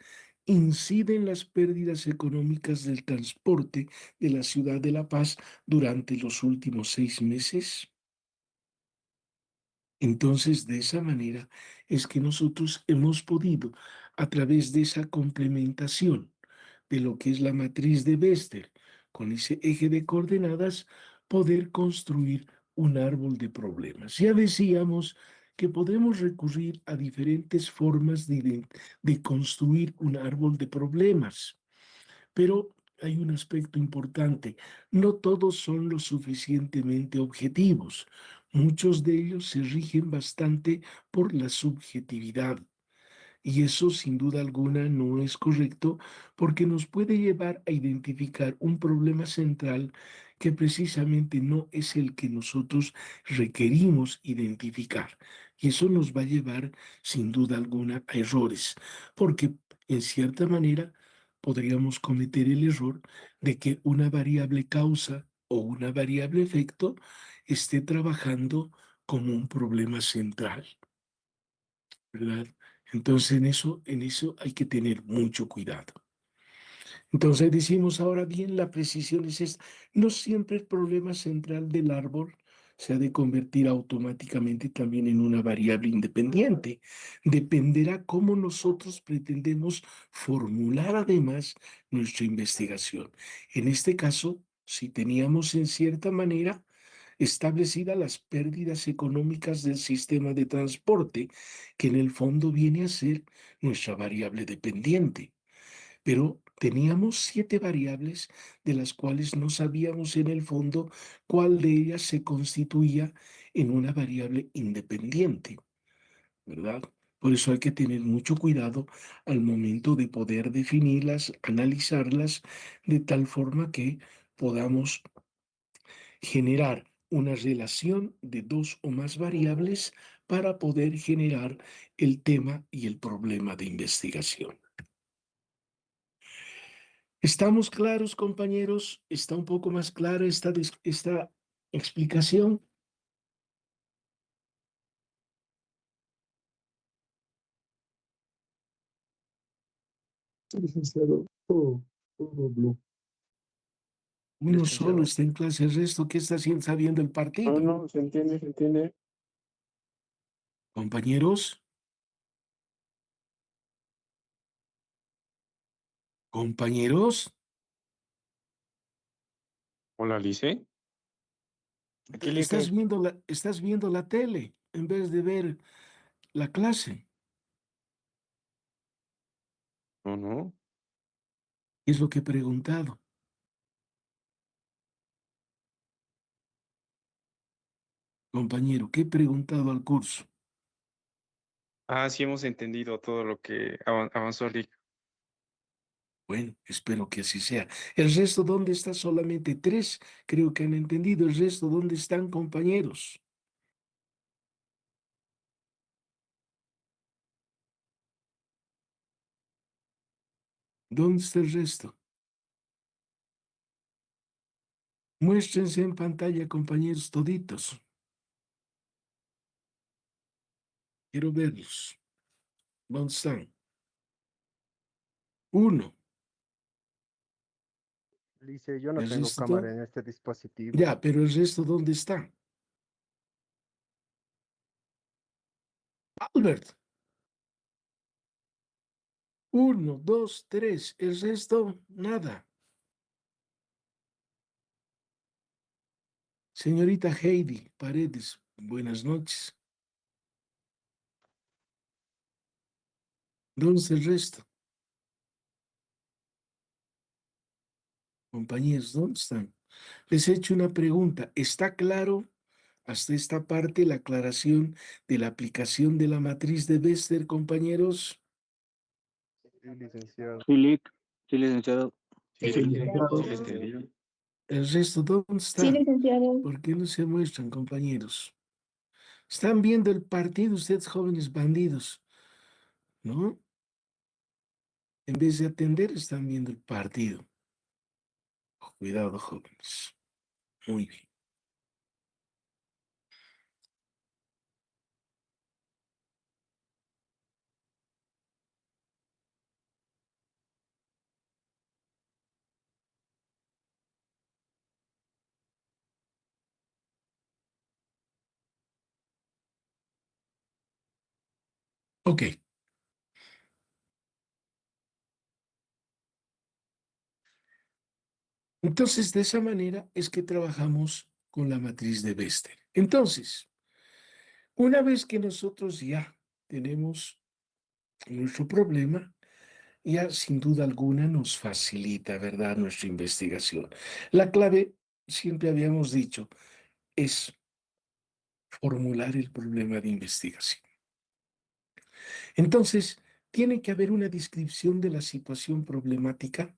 incide en las pérdidas económicas del transporte de la ciudad de La Paz durante los últimos 6 meses? Entonces, de esa manera es que nosotros hemos podido, a través de esa complementación de lo que es la matriz de Bester, con ese eje de coordenadas, poder construir un árbol de problemas. Ya decíamos que podemos recurrir a diferentes formas de construir un árbol de problemas. Pero hay un aspecto importante. No todos son lo suficientemente objetivos. Muchos de ellos se rigen bastante por la subjetividad. Y eso sin duda alguna no es correcto porque nos puede llevar a identificar un problema central que precisamente no es el que nosotros requerimos identificar. Y eso nos va a llevar sin duda alguna a errores, porque en cierta manera podríamos cometer el error de que una variable causa o una variable efecto esté trabajando como un problema central, ¿verdad? Entonces en eso hay que tener mucho cuidado. Entonces decimos ahora bien, la precisión es esta. No siempre el problema central del árbol se ha de convertir automáticamente también en una variable independiente. Dependerá cómo nosotros pretendemos formular además nuestra investigación. En este caso, si teníamos en cierta manera establecidas las pérdidas económicas del sistema de transporte, que en el fondo viene a ser nuestra variable dependiente. Pero teníamos 7 variables de las cuales no sabíamos en el fondo cuál de ellas se constituía en una variable independiente, ¿verdad? Por eso hay que tener mucho cuidado al momento de poder definirlas, analizarlas, de tal forma que podamos generar una relación de dos o más variables para poder generar el tema y el problema de investigación. ¿Estamos claros, compañeros? ¿Está un poco más clara esta explicación? Sí, licenciado, todo blue. Uno solo Licenciado. está en clase, el resto, ¿qué está haciendo? ¿Está viendo el No, partido? no, se entiende, se entiende. Compañeros, compañeros, Hola, Lice. Aquí, estás Lice. viendo estás viendo la tele en vez de ver la clase. No, no. Es lo que he preguntado. Compañero, ¿qué he preguntado al curso? Ah, sí hemos entendido todo lo que avanzó Rick. Bueno, espero que así sea. ¿El resto dónde está? Solamente tres. Creo que han entendido. ¿El resto dónde están, compañeros? ¿Dónde está el resto? Muéstrense en pantalla, compañeros, toditos. Quiero verlos. ¿Dónde están? Uno. Lice, yo no ¿El tengo cámara resto? en este dispositivo. Ya, pero ¿el resto dónde está? Albert. Uno, dos, tres. El resto, nada. Señorita Heidi Paredes, buenas noches. ¿Dónde está el resto? Compañeros, ¿dónde están? Les he hecho una pregunta. ¿Está claro hasta esta parte la aclaración de la aplicación de la matriz de Bester, compañeros? Sí, licenciado. Sí, licenciado. Sí, Sí, sí, licenciado. sí, entendido. ¿El resto dónde Sí, está? licenciado. ¿Por qué no se muestran, compañeros? Están viendo el partido ustedes, jóvenes bandidos, ¿no? En vez de atender, están viendo el partido. Cuidado, jóvenes. Muy bien. Ok. Entonces, de esa manera es que trabajamos con la matriz de Bester. Entonces, una vez que nosotros ya tenemos nuestro problema, ya sin duda alguna nos facilita, ¿verdad?, nuestra investigación. La clave, siempre habíamos dicho, es formular el problema de investigación. Entonces, tiene que haber una descripción de la situación problemática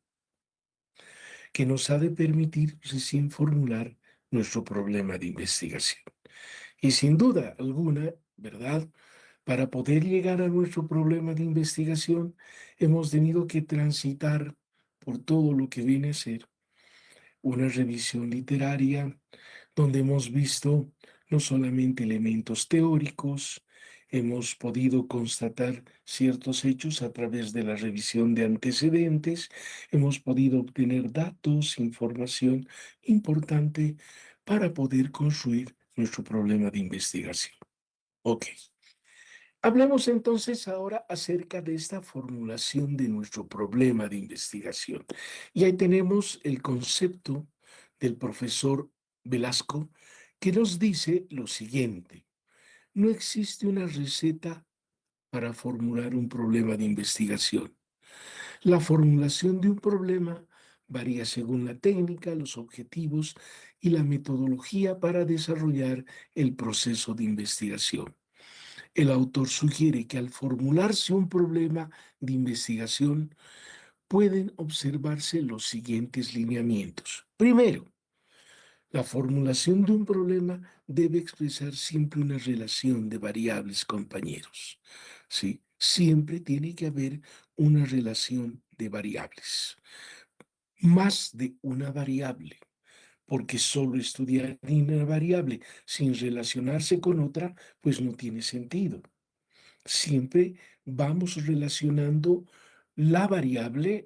que nos ha de permitir recién formular nuestro problema de investigación. Y sin duda alguna, ¿verdad? Para poder llegar a nuestro problema de investigación, hemos tenido que transitar por todo lo que viene a ser una revisión literaria, donde hemos visto no solamente elementos teóricos, hemos podido constatar ciertos hechos a través de la revisión de antecedentes, hemos podido obtener datos, información importante para poder construir nuestro problema de investigación. Ok. Hablemos entonces ahora acerca de esta formulación de nuestro problema de investigación. Y ahí tenemos el concepto del profesor Velasco que nos dice lo siguiente: no existe una receta para formular un problema de investigación. La formulación de un problema varía según la técnica, los objetivos y la metodología para desarrollar el proceso de investigación. El autor sugiere que al formularse un problema de investigación pueden observarse los siguientes lineamientos. Primero, la formulación de un problema debe expresar siempre una relación de variables, compañeros. ¿Sí? Siempre tiene que haber una relación de variables. Más de una variable, porque solo estudiar una variable sin relacionarse con otra, pues no tiene sentido. Siempre vamos relacionando la variable,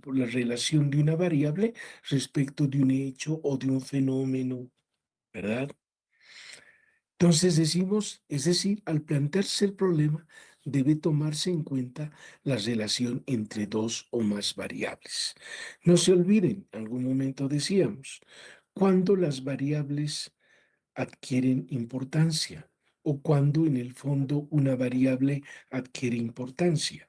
la relación de una variable respecto de un hecho o de un fenómeno, ¿verdad? Entonces decimos, es decir, al plantearse el problema, debe tomarse en cuenta la relación entre dos o más variables. No se olviden, en algún momento decíamos, cuando las variables adquieren importancia o cuando en el fondo una variable adquiere importancia.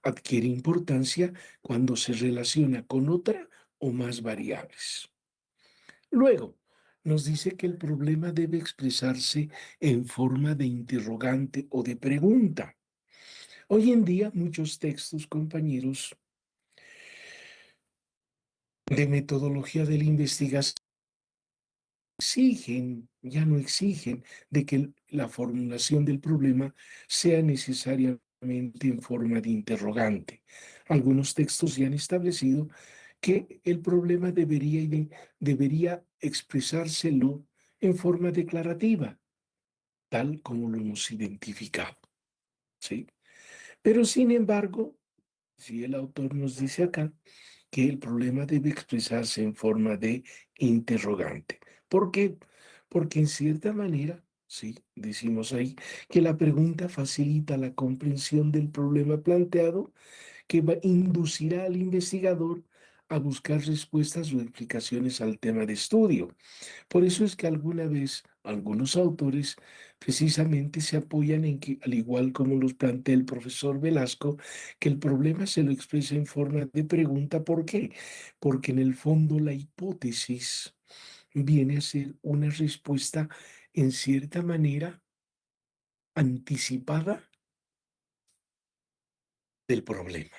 adquiere importancia cuando se relaciona con otra o más variables. Luego, nos dice que el problema debe expresarse en forma de interrogante o de pregunta. Hoy en día, muchos textos, compañeros, de metodología de la investigación ya no exigen de que la formulación del problema sea necesariamente en forma de interrogante. Algunos textos ya han establecido que el problema debería expresárselo en forma declarativa, tal como lo hemos identificado, ¿sí? Pero sin embargo, si el autor nos dice acá que el problema debe expresarse en forma de interrogante. ¿Por qué? Porque en cierta manera, sí, decimos ahí, que la pregunta facilita la comprensión del problema planteado, que inducirá al investigador a buscar respuestas o explicaciones al tema de estudio. Por eso es que alguna vez algunos autores precisamente se apoyan en que, al igual como los plantea el profesor Velasco, que el problema se lo expresa en forma de pregunta. ¿Por qué? Porque en el fondo la hipótesis viene a ser una respuesta en cierta manera anticipada del problema.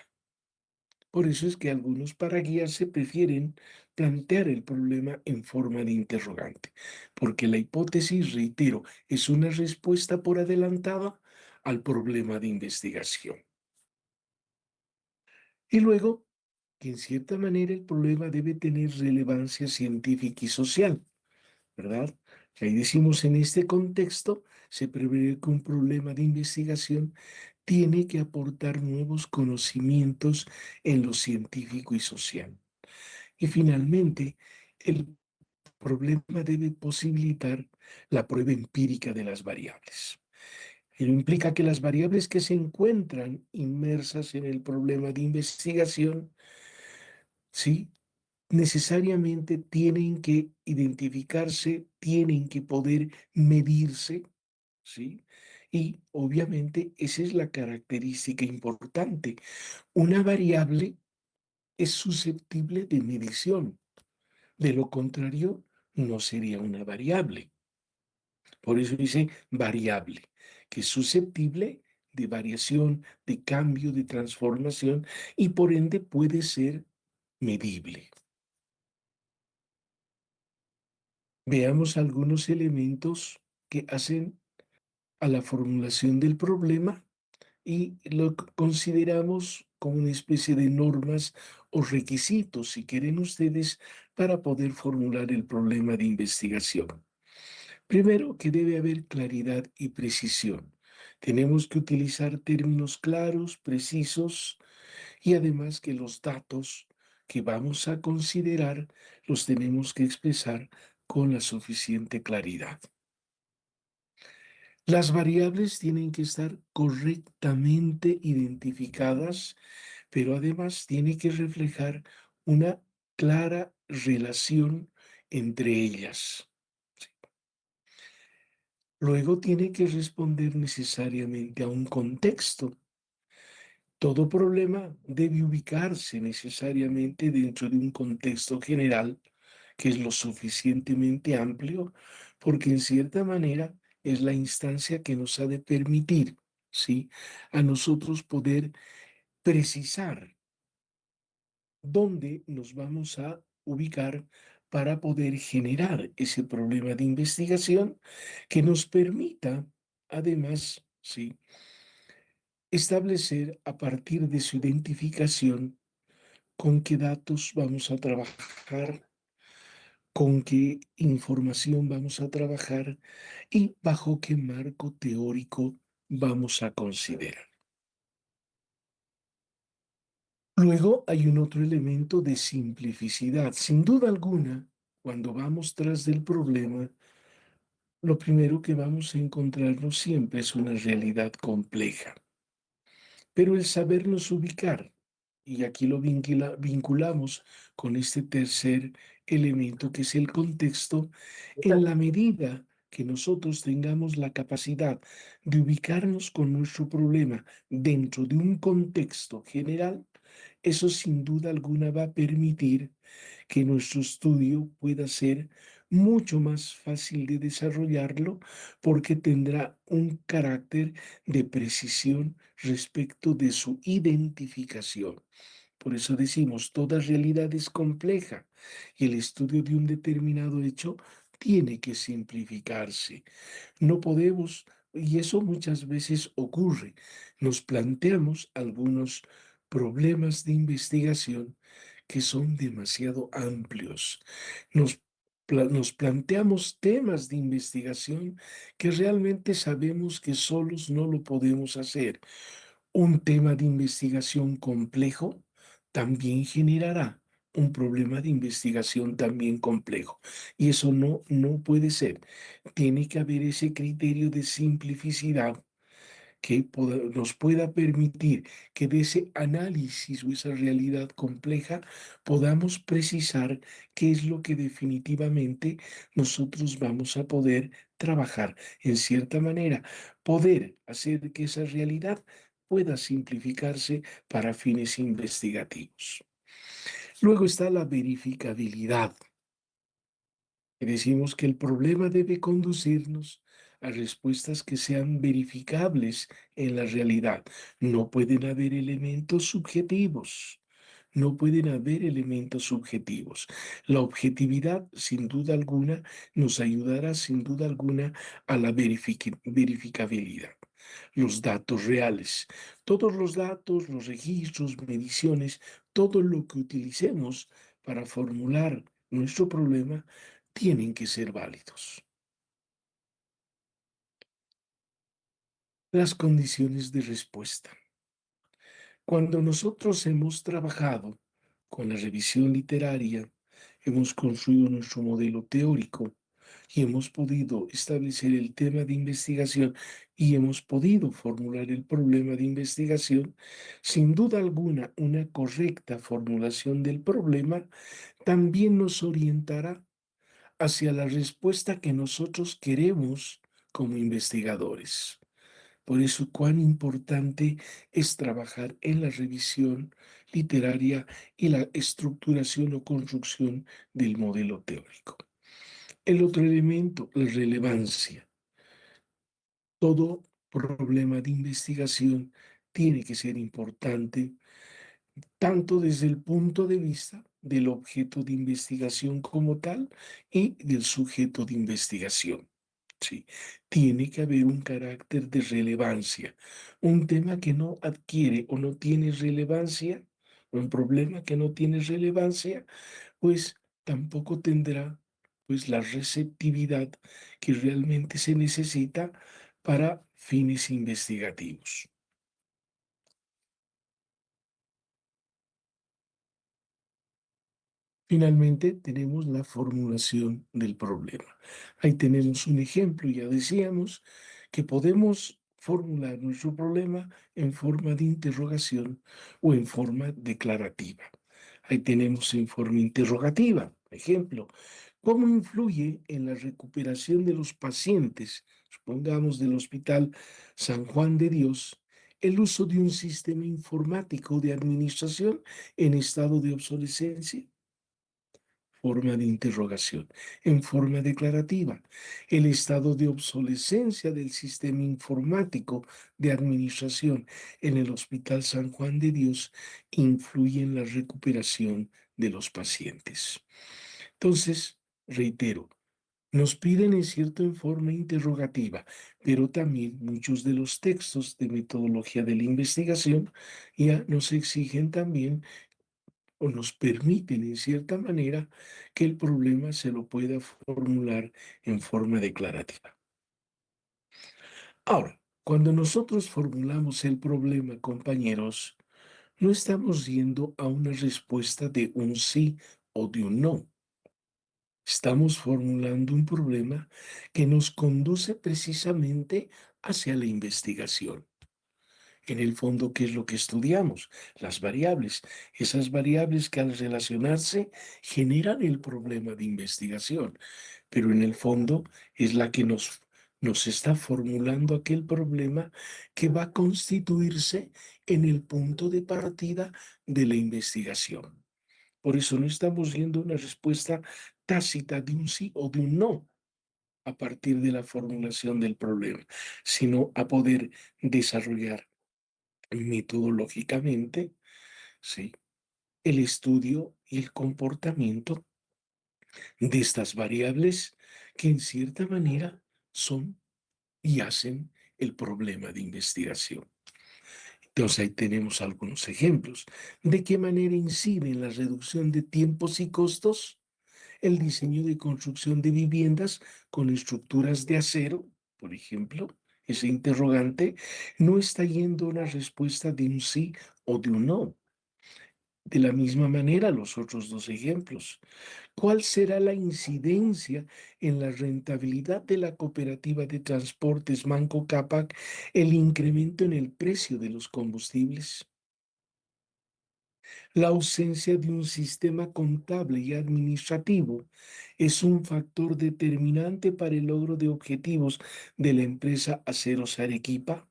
Por eso es que algunos para guiarse prefieren plantear el problema en forma de interrogante, porque la hipótesis, reitero, es una respuesta por adelantada al problema de investigación. Y luego, que en cierta manera el problema debe tener relevancia científica y social, ¿verdad? Ahí decimos, en este contexto, se prevé que un problema de investigación tiene que aportar nuevos conocimientos en lo científico y social. Y finalmente, el problema debe posibilitar la prueba empírica de las variables. Ello implica que las variables que se encuentran inmersas en el problema de investigación, ¿sí?, necesariamente tienen que identificarse, tienen que poder medirse, ¿sí? Y obviamente esa es la característica importante. Una variable es susceptible de medición. De lo contrario, no sería una variable. Por eso dice variable, que es susceptible de variación, de cambio, de transformación y por ende puede ser medible. Veamos algunos elementos que hacen a la formulación del problema y lo consideramos como una especie de normas o requisitos, si quieren ustedes, para poder formular el problema de investigación. Primero, que debe haber claridad y precisión. Tenemos que utilizar términos claros, precisos y además que los datos que vamos a considerar los tenemos que expresar con la suficiente claridad. Las variables tienen que estar correctamente identificadas, pero además tiene que reflejar una clara relación entre ellas. Luego tiene que responder necesariamente a un contexto. Todo problema debe ubicarse necesariamente dentro de un contexto general que es lo suficientemente amplio, porque en cierta manera es la instancia que nos ha de permitir, ¿sí?, a nosotros poder precisar dónde nos vamos a ubicar para poder generar ese problema de investigación que nos permita, además, ¿sí?, establecer a partir de su identificación con qué datos vamos a trabajar, con qué información vamos a trabajar y bajo qué marco teórico vamos a considerar. Luego hay un otro elemento de simplicidad. Sin duda alguna, cuando vamos tras del problema, lo primero que vamos a encontrarnos siempre es una realidad compleja. Pero el sabernos ubicar, y aquí lo vinculamos con este tercer elemento que es el contexto, en la medida que nosotros tengamos la capacidad de ubicarnos con nuestro problema dentro de un contexto general, eso sin duda alguna va a permitir que nuestro estudio pueda ser mucho más fácil de desarrollarlo porque tendrá un carácter de precisión respecto de su identificación. Por eso decimos, toda realidad es compleja y el estudio de un determinado hecho tiene que simplificarse. No podemos, y eso muchas veces ocurre, nos planteamos algunos problemas de investigación que son demasiado amplios. Nos planteamos temas de investigación que realmente sabemos que solos no lo podemos hacer. Un tema de investigación complejo también generará un problema de investigación también complejo. Y eso no puede ser. Tiene que haber ese criterio de simplicidad que nos pueda permitir que de ese análisis o esa realidad compleja podamos precisar qué es lo que definitivamente nosotros vamos a poder trabajar. En cierta manera, poder hacer que esa realidad pueda simplificarse para fines investigativos. Luego está la verificabilidad. Decimos que el problema debe conducirnos a respuestas que sean verificables en la realidad. No pueden haber elementos subjetivos. No pueden haber elementos subjetivos. La objetividad, sin duda alguna, nos ayudará, sin duda alguna, a la verificabilidad. Los datos reales. Todos los datos, los registros, mediciones, todo lo que utilicemos para formular nuestro problema tienen que ser válidos. Las condiciones de respuesta. Cuando nosotros hemos trabajado con la revisión literaria, hemos construido nuestro modelo teórico y hemos podido establecer el tema de investigación y hemos podido formular el problema de investigación, sin duda alguna, una correcta formulación del problema también nos orientará hacia la respuesta que nosotros queremos como investigadores. Por eso, cuán importante es trabajar en la revisión literaria y la estructuración o construcción del modelo teórico. El otro elemento, la relevancia. Todo problema de investigación tiene que ser importante tanto desde el punto de vista del objeto de investigación como tal y del sujeto de investigación. Sí, tiene que haber un carácter de relevancia. Un tema que no adquiere o no tiene relevancia, un problema que no tiene relevancia, pues tampoco tendrá pues la receptividad que realmente se necesita para fines investigativos. Finalmente, tenemos la formulación del problema. Ahí tenemos un ejemplo, ya decíamos, que podemos formular nuestro problema en forma de interrogación o en forma declarativa. Ahí tenemos en forma interrogativa, ejemplo, ¿cómo influye en la recuperación de los pacientes, supongamos del Hospital San Juan de Dios, el uso de un sistema informático de administración en estado de obsolescencia? Forma de interrogación. En forma declarativa, el estado de obsolescencia del sistema informático de administración en el Hospital San Juan de Dios influye en la recuperación de los pacientes. Entonces, reitero, nos piden en cierto en forma interrogativa, pero también muchos de los textos de metodología de la investigación ya nos exigen también o nos permiten en cierta manera que el problema se lo pueda formular en forma declarativa. Ahora, cuando nosotros formulamos el problema, compañeros, no estamos yendo a una respuesta de un sí o de un no. Estamos formulando un problema que nos conduce precisamente hacia la investigación. En el fondo, ¿qué es lo que estudiamos? Las variables. Esas variables que al relacionarse generan el problema de investigación. pero en el fondo es la que nos está formulando aquel problema que va a constituirse en el punto de partida de la investigación. Por eso no estamos viendo una respuesta tácita de un sí o de un no a partir de la formulación del problema, sino a poder desarrollar metodológicamente, ¿sí?, el estudio y el comportamiento de estas variables que en cierta manera son y hacen el problema de investigación. Entonces ahí tenemos algunos ejemplos. ¿De qué manera incide en la reducción de tiempos y costos el diseño de construcción de viviendas con estructuras de acero, por ejemplo? Ese interrogante no está yendo a una respuesta de un sí o de un no. De la misma manera, los otros dos ejemplos. ¿Cuál será la incidencia en la rentabilidad de la cooperativa de transportes Manco Cápac el incremento en el precio de los combustibles? La ausencia de un sistema contable y administrativo es un factor determinante para el logro de objetivos de la empresa Aceros Arequipa.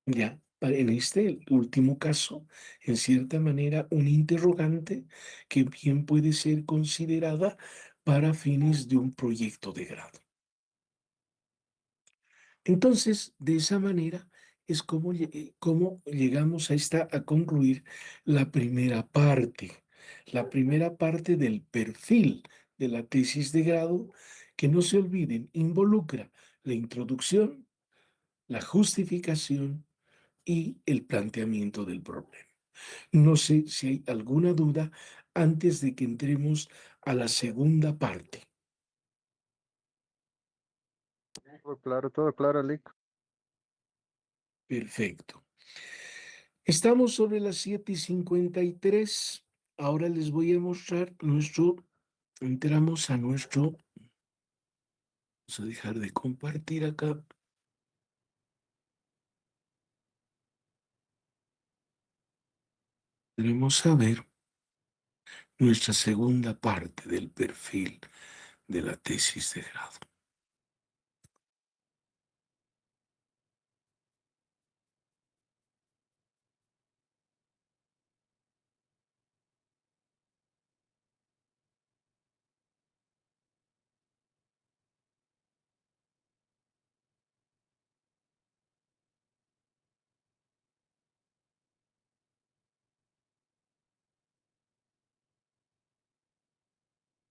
Ya, en este último caso, en cierta manera, un interrogante que bien puede ser considerada para fines de un proyecto de grado. Entonces, de esa manera es como llegamos a concluir la primera parte del perfil de la tesis de grado, que no se olviden, involucra la introducción, la justificación y el planteamiento del problema. No sé si hay alguna duda antes de que entremos a la segunda parte. Todo claro, Lick. Perfecto. Estamos sobre las 7:53. Ahora les voy a mostrar entramos a nuestro, vamos a dejar de compartir acá. Queremos saber nuestra segunda parte del perfil de la tesis de grado.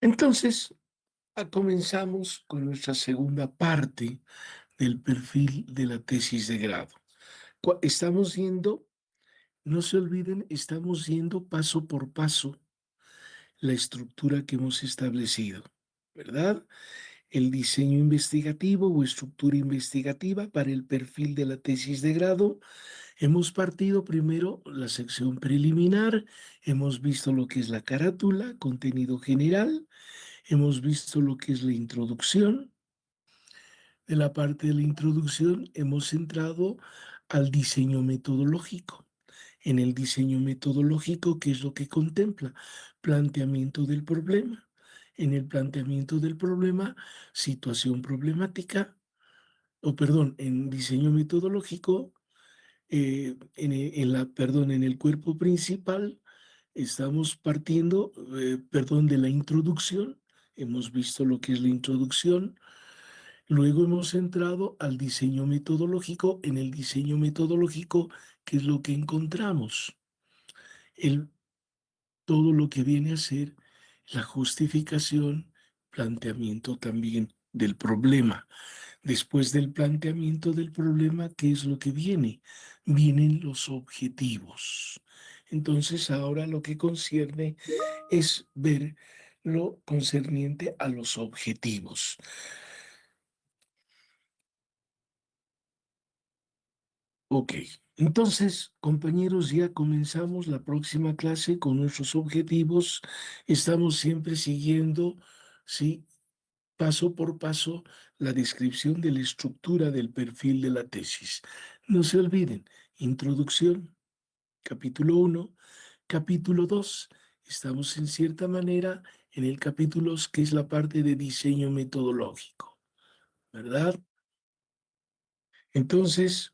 Entonces, comenzamos con nuestra segunda parte del perfil de la tesis de grado. Estamos yendo, no se olviden, estamos yendo paso por paso la estructura que hemos establecido, ¿verdad? El diseño investigativo o estructura investigativa para el perfil de la tesis de grado. Hemos partido primero la sección preliminar, hemos visto lo que es la carátula, contenido general, hemos visto lo que es la introducción. De la parte de la introducción hemos entrado al diseño metodológico. En el diseño metodológico, ¿qué es lo que contempla? Planteamiento del problema. En el planteamiento del problema, situación problemática, en diseño metodológico, en el cuerpo principal, estamos partiendo, de la introducción. Hemos visto lo que es la introducción. Luego hemos entrado al diseño metodológico. En el diseño metodológico, ¿qué es lo que encontramos? Todo lo que viene a ser la justificación, planteamiento también del problema. Después del planteamiento del problema, ¿qué es lo que viene? Vienen los objetivos. Entonces, ahora lo que concierne es ver lo concerniente a los objetivos. Ok, entonces, compañeros, ya comenzamos la próxima clase con nuestros objetivos. Estamos siempre siguiendo, ¿sí?, paso por paso, la descripción de la estructura del perfil de la tesis. No se olviden, introducción, capítulo 1, capítulo 2, Estamos en cierta manera en el capítulo que es la parte de diseño metodológico, ¿verdad? Entonces,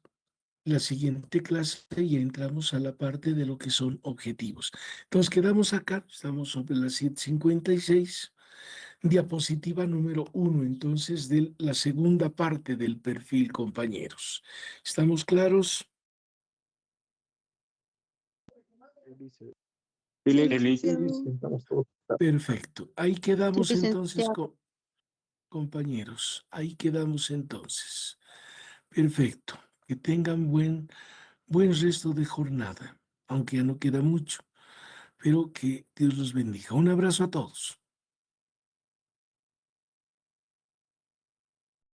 la siguiente clase ya entramos a la parte de lo que son objetivos. Entonces, quedamos acá, estamos sobre las 7:56, diapositiva número 1, entonces, de la segunda parte del perfil, compañeros. ¿Estamos claros? Dice, Sí, Lic. Eli, sí, dice, estamos todos. Perfecto. Ahí quedamos Sí, entonces, licenciado. compañeros. Ahí quedamos entonces. Perfecto. Que tengan buen resto de jornada, aunque ya no queda mucho, pero que Dios los bendiga. Un abrazo a todos.